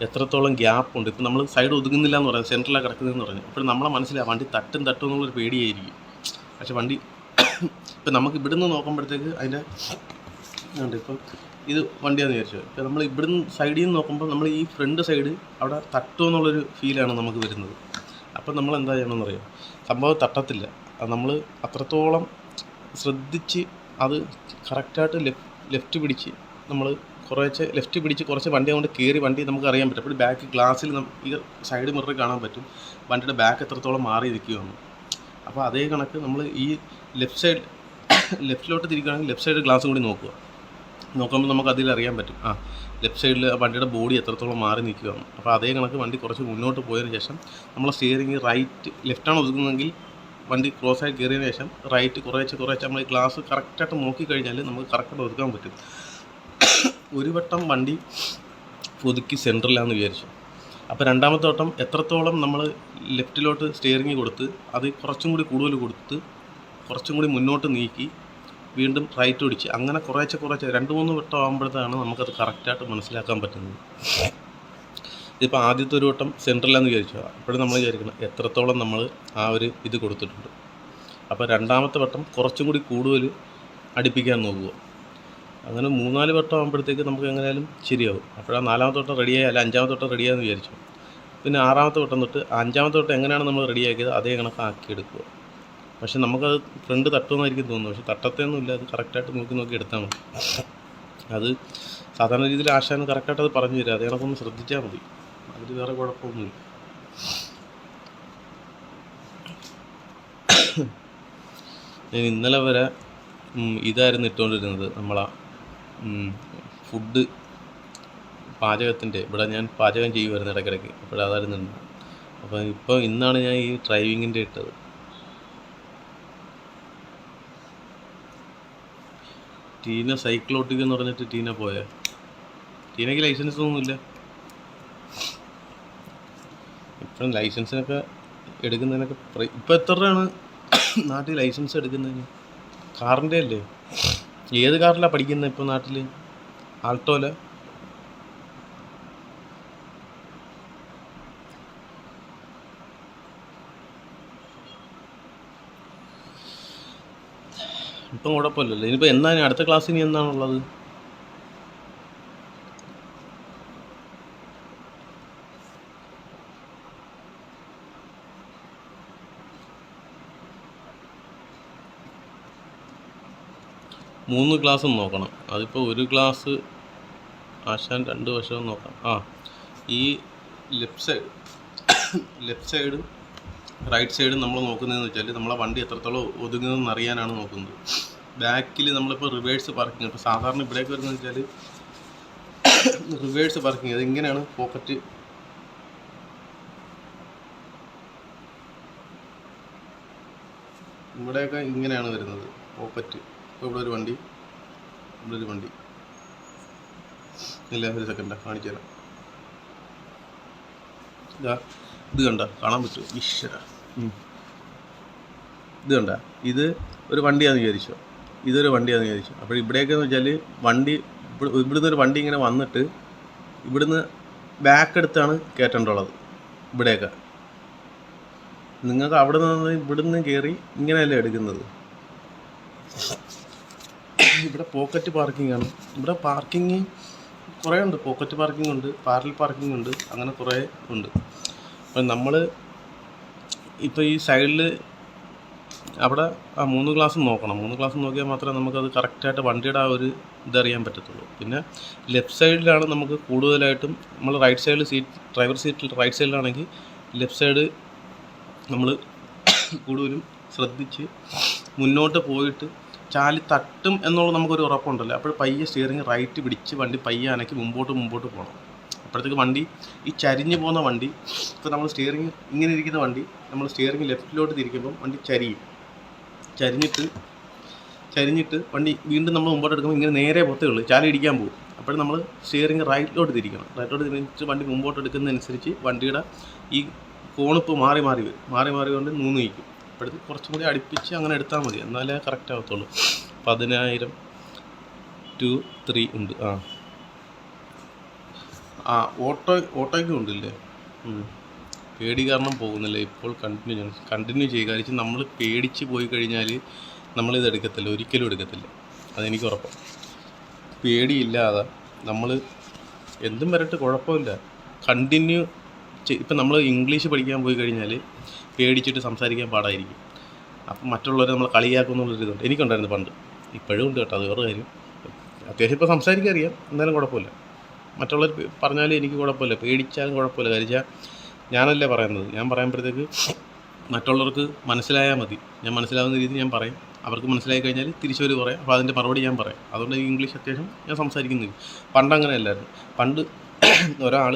എത്രത്തോളം ഗ്യാപ്പുണ്ട്. ഇപ്പം നമ്മൾ സൈഡ് ഒതുങ്ങുന്നില്ല എന്ന് പറയാം, സെൻറ്ററിലാണ് കിടക്കുന്നതെന്ന് പറഞ്ഞു. അപ്പോൾ നമ്മളെ മനസ്സിലാവും വണ്ടി തട്ടും എന്നുള്ളൊരു പേടിയായിരിക്കും. പക്ഷെ വണ്ടി ഇപ്പം നമുക്ക് ഇവിടുന്ന് നോക്കുമ്പോഴത്തേക്ക് അതിൻ്റെ ഉണ്ട്. ഇപ്പം ഇത് വണ്ടിയാണെന്ന് വിചാരിച്ചു. ഇപ്പം നമ്മൾ ഇവിടുന്ന് സൈഡിൽ നിന്ന് നോക്കുമ്പോൾ നമ്മൾ ഈ ഫ്രണ്ട് സൈഡ് അവിടെ തട്ടുമെന്നുള്ളൊരു ഫീലാണ് നമുക്ക് വരുന്നത്. അപ്പം നമ്മൾ എന്താ ചെയ്യണമെന്ന് അറിയാം, സംഭവം തട്ടത്തില്ല. അത് നമ്മൾ അത്രത്തോളം ശ്രദ്ധിച്ച് അത് കറക്റ്റായിട്ട് ലെഫ്റ്റ് പിടിച്ച് നമ്മൾ ലെഫ്റ്റ് പിടിച്ച് കുറച്ച് വണ്ടി അങ്ങോട്ട് കയറി വണ്ടി നമുക്ക് അറിയാൻ പറ്റും. അപ്പോൾ ബാക്ക് ഗ്ലാസ്സിൽ ഈ സൈഡ് മിററിൽ കാണാൻ പറ്റും വണ്ടിയുടെ ബാക്ക് എത്രത്തോളം മാറി നിൽക്കുകയാണ്. അപ്പോൾ അതേ കണക്ക് നമ്മൾ ഈ ലെഫ്റ്റിലോട്ട് തിരിക്കുകയാണെങ്കിൽ ലെഫ്റ്റ് സൈഡ് ഗ്ലാസ് കൂടി നോക്കുമ്പോൾ നമുക്ക് അതിൽ അറിയാൻ പറ്റും ലെഫ്റ്റ് സൈഡിൽ വണ്ടിയുടെ ബോഡി എത്രത്തോളം മാറി നിൽക്കുകയാണ്. അപ്പോൾ അതേ കണക്ക് വണ്ടി കുറച്ച് മുന്നോട്ട് പോയതിന് ശേഷം നമ്മൾ സ്റ്റിയറിംഗ് ലെഫ്റ്റാണ് ഒതുക്കുന്നതെങ്കിൽ വണ്ടി ക്രോസായി കയറിയതിന് ശേഷം റൈറ്റ് കുറേശ്ശെ നമ്മൾ ഈ ഗ്ലാസ് കറക്റ്റായിട്ട് നോക്കിക്കഴിഞ്ഞാൽ നമുക്ക് കറക്റ്റായിട്ട് ഒതുക്കാൻ പറ്റും. ഒരു വട്ടം വണ്ടി ഒതുക്കി സെൻറ്ററിലാണെന്ന് വിചാരിച്ചു. അപ്പോൾ രണ്ടാമത്തെ വട്ടം എത്രത്തോളം നമ്മൾ ലെഫ്റ്റിലോട്ട് സ്റ്റിയറിംഗ് കൊടുത്ത് അത് കുറച്ചും കൂടി കൂടുതൽ കൊടുത്ത് കുറച്ചും കൂടി മുന്നോട്ട് നീക്കി വീണ്ടും റൈറ്റ് പിടിച്ച് അങ്ങനെ കുറേശ്ശെ 2-3 വട്ടം ആകുമ്പോഴത്തേക്കാണ് നമുക്കത് കറക്റ്റായിട്ട് മനസ്സിലാക്കാൻ പറ്റുന്നത്. ഇതിപ്പോൾ ആദ്യത്തെ ഒരു വട്ടം സെൻറ്ററിലാണെന്ന് വിചാരിച്ചു. അപ്പോഴും നമ്മൾ വിചാരിക്കണം എത്രത്തോളം നമ്മൾ ആ ഒരു ഇത് കൊടുത്തിട്ടുണ്ട്. അപ്പോൾ രണ്ടാമത്തെ വട്ടം കുറച്ചും കൂടി കൂടുതൽ അടുപ്പിക്കാൻ നോക്കുക. അങ്ങനെ 3-4 വട്ടം ആകുമ്പോഴത്തേക്ക് നമുക്ക് എങ്ങനെയാലും ശരിയാവും. അപ്പോഴാണ് 4ാമത്തെ വട്ടം റെഡിയായി, അല്ല 5ാമത്തെ വട്ടം റെഡിയായെന്ന് വിചാരിച്ചു. പിന്നെ 6ാമത്തെ വട്ടം തൊട്ട് 5ാമത്തെ വട്ടം എങ്ങനെയാണ് നമ്മൾ റെഡിയാക്കിയത് അതേ കണക്കാക്കിയെടുക്കുക. പക്ഷെ നമുക്കത് ഫ്രണ്ട് തട്ടുമെന്നായിരിക്കും തോന്നുന്നത്. പക്ഷെ തട്ടത്തൊന്നുമില്ല, അത് കറക്റ്റായിട്ട് നോക്കി എടുത്താൽ മതി. അത് സാധാരണ രീതിയിൽ ആശാൻ കറക്റ്റായിട്ട് അത് പറഞ്ഞു തരാം. അതേ കണക്കൊന്ന് ശ്രദ്ധിച്ചാൽ മതി, അതിൽ വേറെ കുഴപ്പമൊന്നുമില്ല. ഞാൻ ഇന്നലെ വരെ ഇതായിരുന്നു ഇട്ടുകൊണ്ടിരുന്നത്, നമ്മളാ ഫുഡ് പാചകത്തിൻ്റെ. ഇവിടെ ഞാൻ പാചകം ചെയ്യുമായിരുന്നു ഇടയ്ക്കിടയ്ക്ക്, അപ്പോഴതായിരുന്നു. അപ്പോൾ ഇന്നാണ് ഞാൻ ഈ ഡ്രൈവിങ്ങിൻ്റെ ഇട്ടത്. ടീന സൈക്കിൾ ഓട്ടിക്കെന്ന് പറഞ്ഞിട്ട് ടീന പോയാൽ ടീനയ്ക്ക് ലൈസൻസ് ഒന്നുമില്ല. ഇപ്പോഴും ലൈസൻസിനൊക്കെ എടുക്കുന്നതിനൊക്കെ ഇപ്പോൾ എത്ര രൂപയാണ് നാട്ടിൽ ലൈസൻസ് എടുക്കുന്നതിന്? കാറിൻ്റെ അല്ലേ? ഏത് കാറിലാണ് പഠിക്കുന്നത് ഇപ്പോൾ നാട്ടിൽ? ആൾട്ടോല? ഇപ്പം കുഴപ്പമില്ലല്ലോ. ഇനിയിപ്പോൾ എന്താണ് അടുത്ത ക്ലാസ്? ഇനി എന്താണുള്ളത്? മൂന്ന് ക്ലാസ്സും നോക്കണം. അതിപ്പോൾ ഒരു ക്ലാസ് ആശാൻ 2 വർഷവും നോക്കാം. ഈ ലെഫ്റ്റ് സൈഡും റൈറ്റ് സൈഡും നമ്മൾ നോക്കുന്നതെന്ന് വെച്ചാൽ നമ്മളെ വണ്ടി എത്രത്തോളം ഒതുങ്ങുന്നതെന്ന് അറിയാനാണ് നോക്കുന്നത്. ബാക്കിൽ നമ്മളിപ്പോൾ റിവേഴ്സ് പാർക്കിംഗ്, ഇപ്പോൾ സാധാരണ ഇവിടേക്ക് വരുന്നതെന്ന് വെച്ചാൽ റിവേഴ്സ് പാർക്കിംഗ്. അതിങ്ങനെയാണ് പോക്കറ്റ്. ഇവിടെയൊക്കെ ഇങ്ങനെയാണ് വരുന്നത് പോക്കറ്റ്. ഇപ്പോൾ ഇവിടെ ഒരു വണ്ടി ഇല്ല, ഒരു സെക്കൻഡാണ് കാണിച്ചു തരാം. ഇത് കണ്ട കാണാൻ പറ്റുമോ? ഈശ്വര, ഇത് കണ്ട, ഇത് ഒരു വണ്ടിയാണെന്ന് വിചാരിച്ചോ, ഇതൊരു വണ്ടിയാണെന്ന് വിചാരിച്ചു. അപ്പോൾ ഇവിടെയൊക്കെയെന്ന് വെച്ചാൽ ഇവിടുന്ന് ഒരു വണ്ടി ഇങ്ങനെ വന്നിട്ട് ഇവിടുന്ന് ബാക്ക് എടുത്താണ് കയറ്റേണ്ടുള്ളത്. ഇവിടെയൊക്കെ നിങ്ങൾക്ക് അവിടെ നിന്ന് ഇവിടുന്ന് കയറി ഇങ്ങനെയല്ലേ എടുക്കുന്നത്. ഇവിടെ പോക്കറ്റ് പാർക്കിംഗ് ആണ്. ഇവിടെ പാർക്കിങ് കുറേ ഉണ്ട്. പോക്കറ്റ് പാർക്കിംഗ് ഉണ്ട്, പാരലൽ പാർക്കിംഗ് ഉണ്ട്, അങ്ങനെ കുറേ ഉണ്ട്. അപ്പം നമ്മൾ ഇപ്പോൾ ഈ സൈഡിൽ അവിടെ 3 ക്ലാസ്സും നോക്കണം. 3 ക്ലാസ്സും നോക്കിയാൽ മാത്രമേ നമുക്കത് കറക്റ്റായിട്ട് വണ്ടിയുടെ ആ ഒരു ഇതറിയാൻ പറ്റത്തുള്ളൂ. പിന്നെ ലെഫ്റ്റ് സൈഡിലാണ് നമുക്ക് കൂടുതലായിട്ടും നമ്മൾ ഡ്രൈവർ സീറ്റിൽ റൈറ്റ് സൈഡിലാണെങ്കിൽ ലെഫ്റ്റ് സൈഡ് നമ്മൾ കൂടുതലും ശ്രദ്ധിച്ച് മുന്നോട്ട് പോയിട്ട് ചാലി തട്ടും എന്നുള്ളത് നമുക്കൊരു ഉറപ്പുണ്ടല്ലോ. അപ്പോൾ പയ്യെ സ്റ്റിയറിങ് റൈറ്റ് പിടിച്ച് വണ്ടി പയ്യെ അനക്കി മുമ്പോട്ട് പോകണം. അപ്പോഴത്തേക്ക് വണ്ടി ഈ ചരിഞ്ഞ് പോകുന്ന വണ്ടി, ഇപ്പോൾ നമ്മൾ സ്റ്റിയറിങ് ഇങ്ങനെ ഇരിക്കുന്ന വണ്ടി നമ്മൾ സ്റ്റിയറിങ് ലെഫ്റ്റിലോട്ട് തിരിക്കുമ്പം വണ്ടി ചരിഞ്ഞിട്ട് വണ്ടി വീണ്ടും നമ്മൾ മുമ്പോട്ട് എടുക്കുമ്പോൾ ഇങ്ങനെ നേരെ പോത്തേ ഉള്ളൂ, ചാലി ഇടിക്കാൻ പോകും. അപ്പോൾ നമ്മൾ സ്റ്റിയറിങ് റൈറ്റിലോട്ട് തിരിക്കണം. റൈറ്റിലോട്ട് തിരിച്ച് വണ്ടി മുമ്പോട്ട് എടുക്കുന്നതനുസരിച്ച് വണ്ടിയുടെ ഈ കോണിപ്പ് മാറി കൊണ്ട് നീക്കും. അപ്പോഴത്തേക്ക് കുറച്ചും കൂടി അടുപ്പിച്ച് അങ്ങനെ എടുത്താൽ മതി, എന്നാലേ കറക്റ്റ് ആകത്തുള്ളൂ. 10,000 to 3 ഉണ്ട്. ഓട്ടോയ്ക്കും ഉണ്ടല്ലേ. പേടി കാരണം പോകുന്നില്ല. ഇപ്പോൾ കണ്ടിന്യൂ ചെയ്യുക. കാരണം നമ്മൾ പേടിച്ച് പോയി കഴിഞ്ഞാൽ നമ്മളിത് എടുക്കത്തില്ല, ഒരിക്കലും എടുക്കത്തില്ല, അതെനിക്ക് ഉറപ്പാണ്. പേടിയില്ലാതെ നമ്മൾ എന്തും വരട്ട് കുഴപ്പമില്ല, കണ്ടിന്യൂ ഇപ്പം നമ്മൾ ഇംഗ്ലീഷ് പഠിക്കാൻ പോയി കഴിഞ്ഞാൽ പേടിച്ചിട്ട് സംസാരിക്കാൻ പാടായിരിക്കും. അപ്പം മറ്റുള്ളവരെ നമ്മൾ കളിയാക്കുമെന്നുള്ളൊരിതുണ്ട്, എനിക്കുണ്ടായിരുന്നു പണ്ട്, ഇപ്പോഴും ഉണ്ട് കേട്ടോ, അത് വേറെ കാര്യം. അത്യാവശ്യം ഇപ്പോൾ സംസാരിക്കാൻ അറിയാം, എന്നാലും കുഴപ്പമില്ല. മറ്റുള്ളവർ പറഞ്ഞാലും എനിക്ക് കുഴപ്പമില്ല, പേടിച്ചാലും കുഴപ്പമില്ല. കാര്യം ഞാനല്ലേ പറയുന്നത്, ഞാൻ പറയുമ്പോഴത്തേക്ക് മറ്റുള്ളവർക്ക് മനസ്സിലായാൽ മതി. ഞാൻ മനസ്സിലാവുന്ന രീതിയിൽ ഞാൻ പറയും, അവർക്ക് മനസ്സിലായി കഴിഞ്ഞാൽ തിരിച്ചവർ പറയാം, അപ്പോൾ അതിൻ്റെ മറുപടി ഞാൻ പറയാം. അതുകൊണ്ട് ഇംഗ്ലീഷ് അത്യാവശ്യം ഞാൻ സംസാരിക്കുന്നില്ല. പണ്ട് അങ്ങനെ അല്ലായിരുന്നു. പണ്ട് ഒരാൾ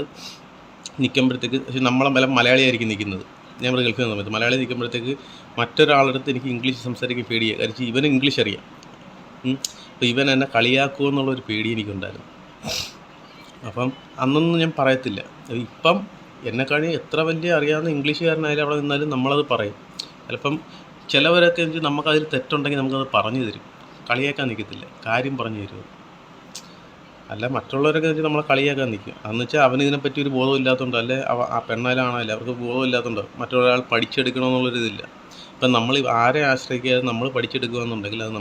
നിൽക്കുമ്പോഴത്തേക്ക്, പക്ഷേ നമ്മളെ മലയാളിയായിരിക്കും നിൽക്കുന്നത്, ഞാൻ ഇവിടെ ഗൾഫിൽ സമയത്ത് മലയാളി നിൽക്കുമ്പോഴത്തേക്ക് മറ്റൊരാളടുത്ത് എനിക്ക് ഇംഗ്ലീഷ് സംസാരിക്കാൻ പേടിയാണ്. കാരണം ഇവന് ഇംഗ്ലീഷ് അറിയാം, അപ്പോൾ ഇവൻ എന്നെ കളിയാക്കുമോ എന്നുള്ളൊരു പേടി എനിക്കുണ്ടായിരുന്നു. അപ്പം അന്നൊന്നും ഞാൻ പറയത്തില്ല. ഇപ്പം എന്നെക്കാളും എത്ര വലിയ അറിയാവുന്ന ഇംഗ്ലീഷുകാരനായാലും അവിടെ നിന്നാലും നമ്മളത് പറയും. ചിലപ്പം ചിലവരൊക്കെ നമുക്കതിൽ തെറ്റുണ്ടെങ്കിൽ നമുക്കത് പറഞ്ഞു തരും, കളിയാക്കാൻ നിൽക്കത്തില്ല, കാര്യം പറഞ്ഞു തരും. അല്ല മറ്റുള്ളവരൊക്കെ നമ്മളെ കളിയാക്കാൻ നിൽക്കും. അതെന്ന് വെച്ചാൽ അവന് ഇതിനെപ്പറ്റി ഒരു ബോധമില്ലാത്തതുകൊണ്ട്, അല്ലെ ആ പെണ്ണാലാണല്ല അവർക്ക് ബോധമില്ലാത്തതുകൊണ്ട് മറ്റൊരാൾ പഠിച്ചെടുക്കണമെന്നുള്ളൊരിതില്ല. ഇപ്പം നമ്മൾ ആരെ ആശ്രയിക്കാതെ നമ്മൾ പഠിച്ചെടുക്കുക എന്നുണ്ടെങ്കിൽ അത്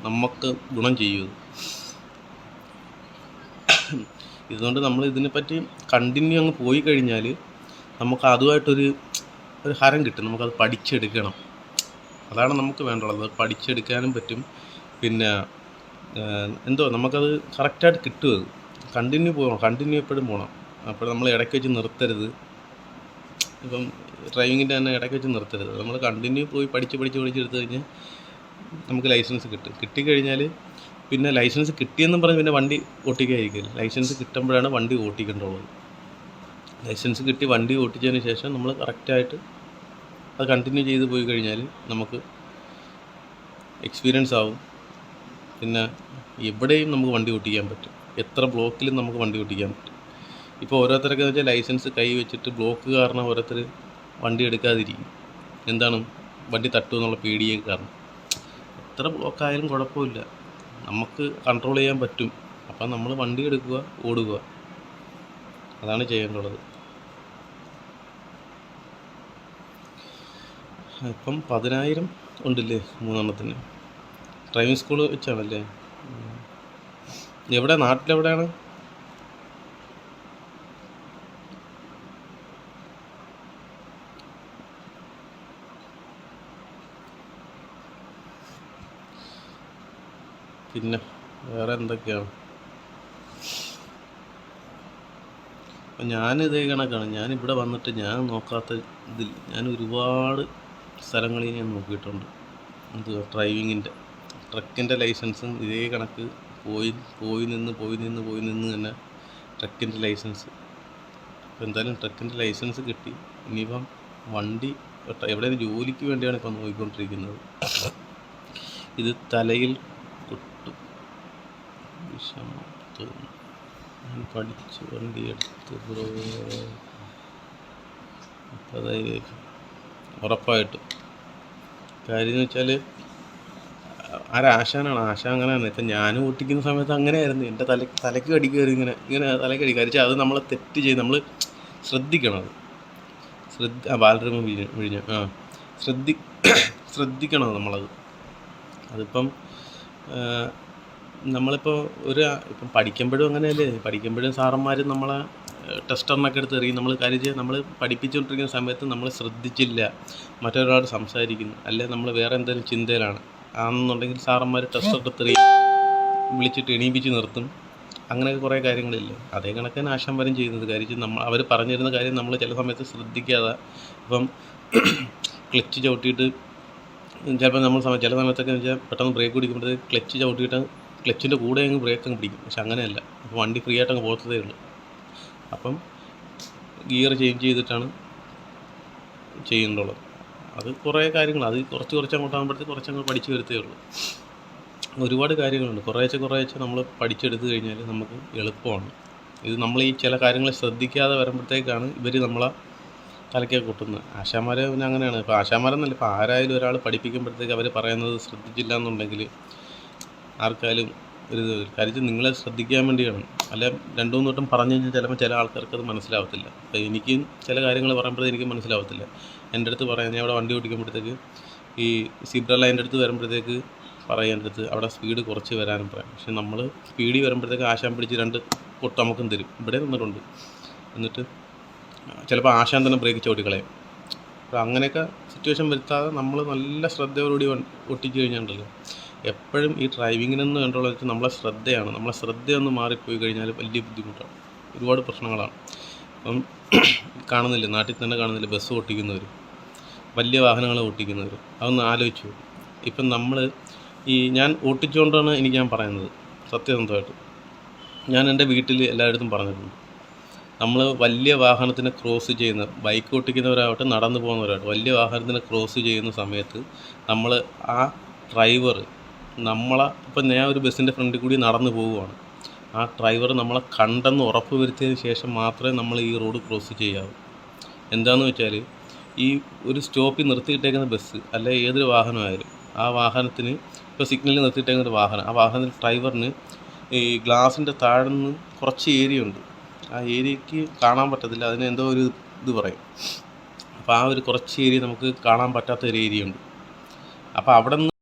നമുക്ക് ഗുണം ചെയ്യും. ഇതുകൊണ്ട് നമ്മൾ ഇതിനെപ്പറ്റി കണ്ടിന്യൂ അങ്ങ് പോയി കഴിഞ്ഞാൽ നമുക്ക് അതുമായിട്ടൊരു ഹരം കിട്ടും, നമുക്കത് പഠിച്ചെടുക്കണം. അതാണ് നമുക്ക് വേണ്ടുള്ളത്, അത് പഠിച്ചെടുക്കാനും പറ്റും. പിന്നെ നമുക്കത് കറക്റ്റായിട്ട് കിട്ടും. അത് കണ്ടിന്യൂ പോകണം, കണ്ടിന്യൂ എപ്പോഴും പോകണം. അപ്പോൾ നമ്മൾ ഇടയ്ക്ക് വെച്ച് നിർത്തരുത്. ഇപ്പം ഡ്രൈവിങ്ങിൻ്റെ തന്നെ ഇടയ്ക്ക് വെച്ച് നിർത്തരുത്. നമ്മൾ കണ്ടിന്യൂ പോയി പഠിച്ചെടുത്ത് കഴിഞ്ഞാൽ നമുക്ക് ലൈസൻസ് കിട്ടിക്കഴിഞ്ഞാൽ പിന്നെ ലൈസൻസ് കിട്ടിയെന്നും പറഞ്ഞ് പിന്നെ വണ്ടി ഓട്ടിക്കാതിരിക്കില്ല. ലൈസൻസ് കിട്ടുമ്പോഴാണ് വണ്ടി ഓട്ടിക്കേണ്ടതുള്ളത്. ലൈസൻസ് കിട്ടി വണ്ടി ഓട്ടിച്ചതിന് ശേഷം നമ്മൾ കറക്റ്റായിട്ട് അത് കണ്ടിന്യൂ ചെയ്ത് പോയി കഴിഞ്ഞാൽ നമുക്ക് എക്സ്പീരിയൻസ് ആവും. പിന്നെ എവിടെയും നമുക്ക് വണ്ടി ഓട്ടിക്കാൻ പറ്റും, എത്ര ബ്ലോക്കിലും നമുക്ക് വണ്ടി ഓട്ടിക്കാൻ പറ്റും. ഇപ്പോൾ ഓരോരുത്തരൊക്കെ വെച്ചാൽ ലൈസൻസ് കൈ വെച്ചിട്ട് ബ്ലോക്ക് കാരണം ഓരോരുത്തർ വണ്ടി എടുക്കാതിരിക്കും. എന്താണ്, വണ്ടി തട്ടുമെന്നുള്ള പേടിയെ കാരണം. എത്ര ബ്ലോക്കായാലും കുഴപ്പമില്ല, നമുക്ക് കൺട്രോൾ ചെയ്യാൻ പറ്റും. അപ്പം നമ്മൾ വണ്ടി എടുക്കുക, ഓടുക, അതാണ് ചെയ്യേണ്ടത്. ഇപ്പം 10,000 ഉണ്ടല്ലേ 3 ഡ്രൈവിംഗ് സ്കൂൾ വെച്ചാണല്ലേ? എവിടെ, നാട്ടിലെവിടെയാണ്? പിന്നെ വേറെ എന്തൊക്കെയാണ്? അപ്പം ഞാനിതേ കണക്കാണ്, ഞാനിവിടെ വന്നിട്ട് ഞാൻ നോക്കാത്ത ഇതിൽ ഞാൻ ഒരുപാട് സ്ഥലങ്ങളിൽ ഞാൻ നോക്കിയിട്ടുണ്ട്. ഡ്രൈവിങ്ങിൻ്റെ ട്രക്കിൻ്റെ ലൈസൻസും ഇതേ കണക്ക് പോയി നിന്ന് തന്നെ ട്രക്കിൻ്റെ ലൈസൻസ്. അപ്പോൾ എന്തായാലും ട്രക്കിൻ്റെ ലൈസൻസ് കിട്ടി. ഇനിയിപ്പം വണ്ടി എവിടെയെങ്കിലും ജോലിക്ക് വേണ്ടിയാണ് ഇപ്പം നോക്കിക്കൊണ്ടിരിക്കുന്നത്. ഇത് തലയിൽ കൊട്ടും വിഷമം തോന്നും. ഞാൻ പഠിച്ച് വണ്ടി എടുത്ത് അതായത് ഉറപ്പായിട്ടും കാര്യം എന്ന് വെച്ചാൽ ആശാനാണ്. ആശാൻ അങ്ങനെയാണ്. ഇപ്പം ഞാൻ ഓട്ടിക്കുന്ന സമയത്ത് അങ്ങനെയായിരുന്നു, എൻ്റെ തലയ്ക്ക് കടിക്കുമായിരുന്നു, ഇങ്ങനെ തലയ്ക്ക് കടിക്കുക. അത് നമ്മളെ തെറ്റ് ചെയ്ത് നമ്മൾ ശ്രദ്ധിക്കണം. അത് ബാലരമ വിഴിഞ്ഞ ശ്രദ്ധിക്കണം നമ്മളത്. അതിപ്പം നമ്മളിപ്പോൾ ഇപ്പം പഠിക്കുമ്പോഴും അങ്ങനെയല്ലേ, പഠിക്കുമ്പോഴും സാറന്മാർ നമ്മളെ ടെസ്റ്ററിനൊക്കെ എടുത്ത് എറിയും. നമ്മൾ കാര്യം നമ്മൾ പഠിപ്പിച്ചുകൊണ്ടിരിക്കുന്ന സമയത്ത് നമ്മൾ ശ്രദ്ധിച്ചില്ല, മറ്റൊരാൾ സംസാരിക്കുന്നു, അല്ലെ നമ്മൾ വേറെ എന്തെങ്കിലും ചിന്തയിലാണ് ആണെന്നുണ്ടെങ്കിൽ സാറന്മാർ ടെസ്റ്റർ എടുത്ത് എറിയും, വിളിച്ചിട്ട് എണീപ്പിച്ച് നിർത്തും. അങ്ങനെയൊക്കെ കുറേ കാര്യങ്ങളില്ലേ. അതേ കണക്കാണ് ആശാന്മാരും ചെയ്യുന്നത്. കാര്യം അവർ പറഞ്ഞിരുന്ന കാര്യം നമ്മൾ ചില സമയത്ത് ശ്രദ്ധിക്കാതെ ഇപ്പം ക്ലച്ച് ചവിട്ടിയിട്ട് ചിലപ്പോൾ നമ്മൾ ചില സമയത്തൊക്കെ വെച്ചാൽ പെട്ടെന്ന് ബ്രേക്ക് പിടിക്കുമ്പോഴത്തേക്ക് ക്ലച്ച് ചവിട്ടിയിട്ട് ക്ലച്ചിൻ്റെ കൂടെ അങ്ങ് ബ്രേക്ക് അങ്ങ് പിടിക്കും. പക്ഷെ അങ്ങനെയല്ല, അപ്പോൾ വണ്ടി ഫ്രീ ആയിട്ട് അങ്ങ് പോകത്തതേ ഉള്ളൂ. അപ്പം ഗിയർ ചേഞ്ച് ചെയ്തിട്ടാണ് ചെയ്യേണ്ടുള്ളത്. അത് കുറേ കാര്യങ്ങൾ, അത് കുറച്ച് അങ്ങോട്ടാകുമ്പോഴത്തേക്ക് കുറച്ചങ്ങ് പഠിച്ചു വരുത്തേ ഉള്ളൂ. ഒരുപാട് കാര്യങ്ങളുണ്ട്. കുറേശ്ശെ നമ്മൾ പഠിച്ചെടുത്ത് കഴിഞ്ഞാൽ നമുക്ക് എളുപ്പമാണ്. ഇത് നമ്മൾ ഈ ചില കാര്യങ്ങൾ ശ്രദ്ധിക്കാതെ വരുമ്പോഴത്തേക്കാണ് ഇവർ നമ്മളെ തലയ്ക്ക് കൊട്ടുന്നത്. ആശാന്മാരെ പിന്നെ അങ്ങനെയാണ്. ഇപ്പോൾ ആശാന്മാരെന്നല്ല, ഇപ്പോൾ ആരായാലും ഒരാൾ പഠിപ്പിക്കുമ്പോഴത്തേക്ക് അവർ പറയുന്നത് ശ്രദ്ധിച്ചില്ല എന്നുണ്ടെങ്കിൽ ആർക്കായാലും ഒരു കാര്യം നിങ്ങളെ ശ്രദ്ധിക്കാൻ വേണ്ടിയാണ്. അല്ല 2-3 വട്ടം പറഞ്ഞു കഴിഞ്ഞാൽ ചിലപ്പോൾ ചില ആൾക്കാർക്ക് അത് മനസ്സിലാവത്തില്ല. അപ്പോൾ എനിക്ക് ചില കാര്യങ്ങൾ പറയുമ്പോഴേ എനിക്ക് മനസ്സിലാവത്തില്ല. എൻ്റെ അടുത്ത് പറയാം, ഞാൻ അവിടെ വണ്ടി ഓടിക്കുമ്പോഴത്തേക്ക് ഈ സിബ്ര ലൈൻ്റെ അടുത്ത് വരുമ്പോഴത്തേക്ക് പറയേണ്ട അടുത്ത് അവിടെ സ്പീഡ് കുറച്ച് വരാനും പറയാം. പക്ഷെ നമ്മൾ സ്പീഡിൽ വരുമ്പോഴത്തേക്ക് ആശാൻ പിടിച്ച് 2 പൊട്ട് നമുക്കും തരും. ഇവിടെ നിന്നിട്ടുണ്ട്. എന്നിട്ട് ചിലപ്പോൾ ആശാൻ തന്നെ ബ്രേക്ക് ചവിട്ടിക്കളയും. അപ്പോൾ അങ്ങനെയൊക്കെ സിറ്റുവേഷൻ വരുത്താതെ നമ്മൾ നല്ല ശ്രദ്ധയോടുകൂടി ഒട്ടിച്ച് കഴിഞ്ഞിട്ടുണ്ടല്ലോ, എപ്പോഴും ഈ ഡ്രൈവിങ്ങിനെന്ന് കണ്ടുള്ള നമ്മളെ ശ്രദ്ധയാണ്. നമ്മളെ ശ്രദ്ധയൊന്ന് മാറിപ്പോയി കഴിഞ്ഞാൽ വലിയ ബുദ്ധിമുട്ടാണ്, ഒരുപാട് പ്രശ്നങ്ങളാണ്. അപ്പം കാണുന്നില്ല, നാട്ടിൽ തന്നെ കാണുന്നില്ല ബസ് ഓട്ടിക്കുന്നവർ, വലിയ വാഹനങ്ങൾ ഓട്ടിക്കുന്നവർ. അതൊന്ന് ആലോചിച്ചു. ഇപ്പം നമ്മൾ ഞാൻ ഓട്ടിച്ചുകൊണ്ടാണ് ഞാൻ പറയുന്നത് സത്യസന്ധമായിട്ട്. ഞാൻ എൻ്റെ വീട്ടിൽ എല്ലായിടത്തും പറഞ്ഞിട്ടുണ്ട്, നമ്മൾ വലിയ വാഹനത്തിനെ ക്രോസ് ചെയ്യുന്ന, ബൈക്ക് ഓട്ടിക്കുന്നവരാവട്ടെ നടന്നു പോകുന്നവരാവട്ടെ, വലിയ വാഹനത്തിനെ ക്രോസ് ചെയ്യുന്ന സമയത്ത് നമ്മൾ ആ ഡ്രൈവർ ഇപ്പം ഞാൻ ഒരു ബസ്സിൻ്റെ ഫ്രണ്ടിൽ കൂടി നടന്നു പോവുകയാണ്, ആ ഡ്രൈവർ നമ്മളെ കണ്ടെന്ന് ഉറപ്പ് വരുത്തിയതിന് ശേഷം മാത്രമേ നമ്മൾ ഈ റോഡ് ക്രോസ് ചെയ്യാവൂ. എന്താണെന്ന് വെച്ചാൽ ഈ ഒരു സ്റ്റോപ്പിൽ നിർത്തിയിട്ടേക്കുന്ന ബസ് അല്ല ഏതൊരു വാഹനമായാലും, ആ വാഹനത്തിന് ഇപ്പോൾ സിഗ്നലിൽ നിർത്തിയിട്ടേക്കുന്ന ഒരു വാഹനം, ആ വാഹനത്തിൽ ഡ്രൈവറിന് ഈ ഗ്ലാസിൻ്റെ താഴെ നിന്ന് കുറച്ച് ഏരിയ ഉണ്ട്, ആ ഏരിയയ്ക്ക് കാണാൻ പറ്റത്തില്ല, അതിന് എന്തോ ഒരു ഇത് പറയും. അപ്പോൾ ആ ഒരു കുറച്ച് ഏരിയ നമുക്ക് കാണാൻ പറ്റാത്ത ഒരു ഏരിയ ഉണ്ട്. അപ്പോൾ അവിടെ നിന്ന്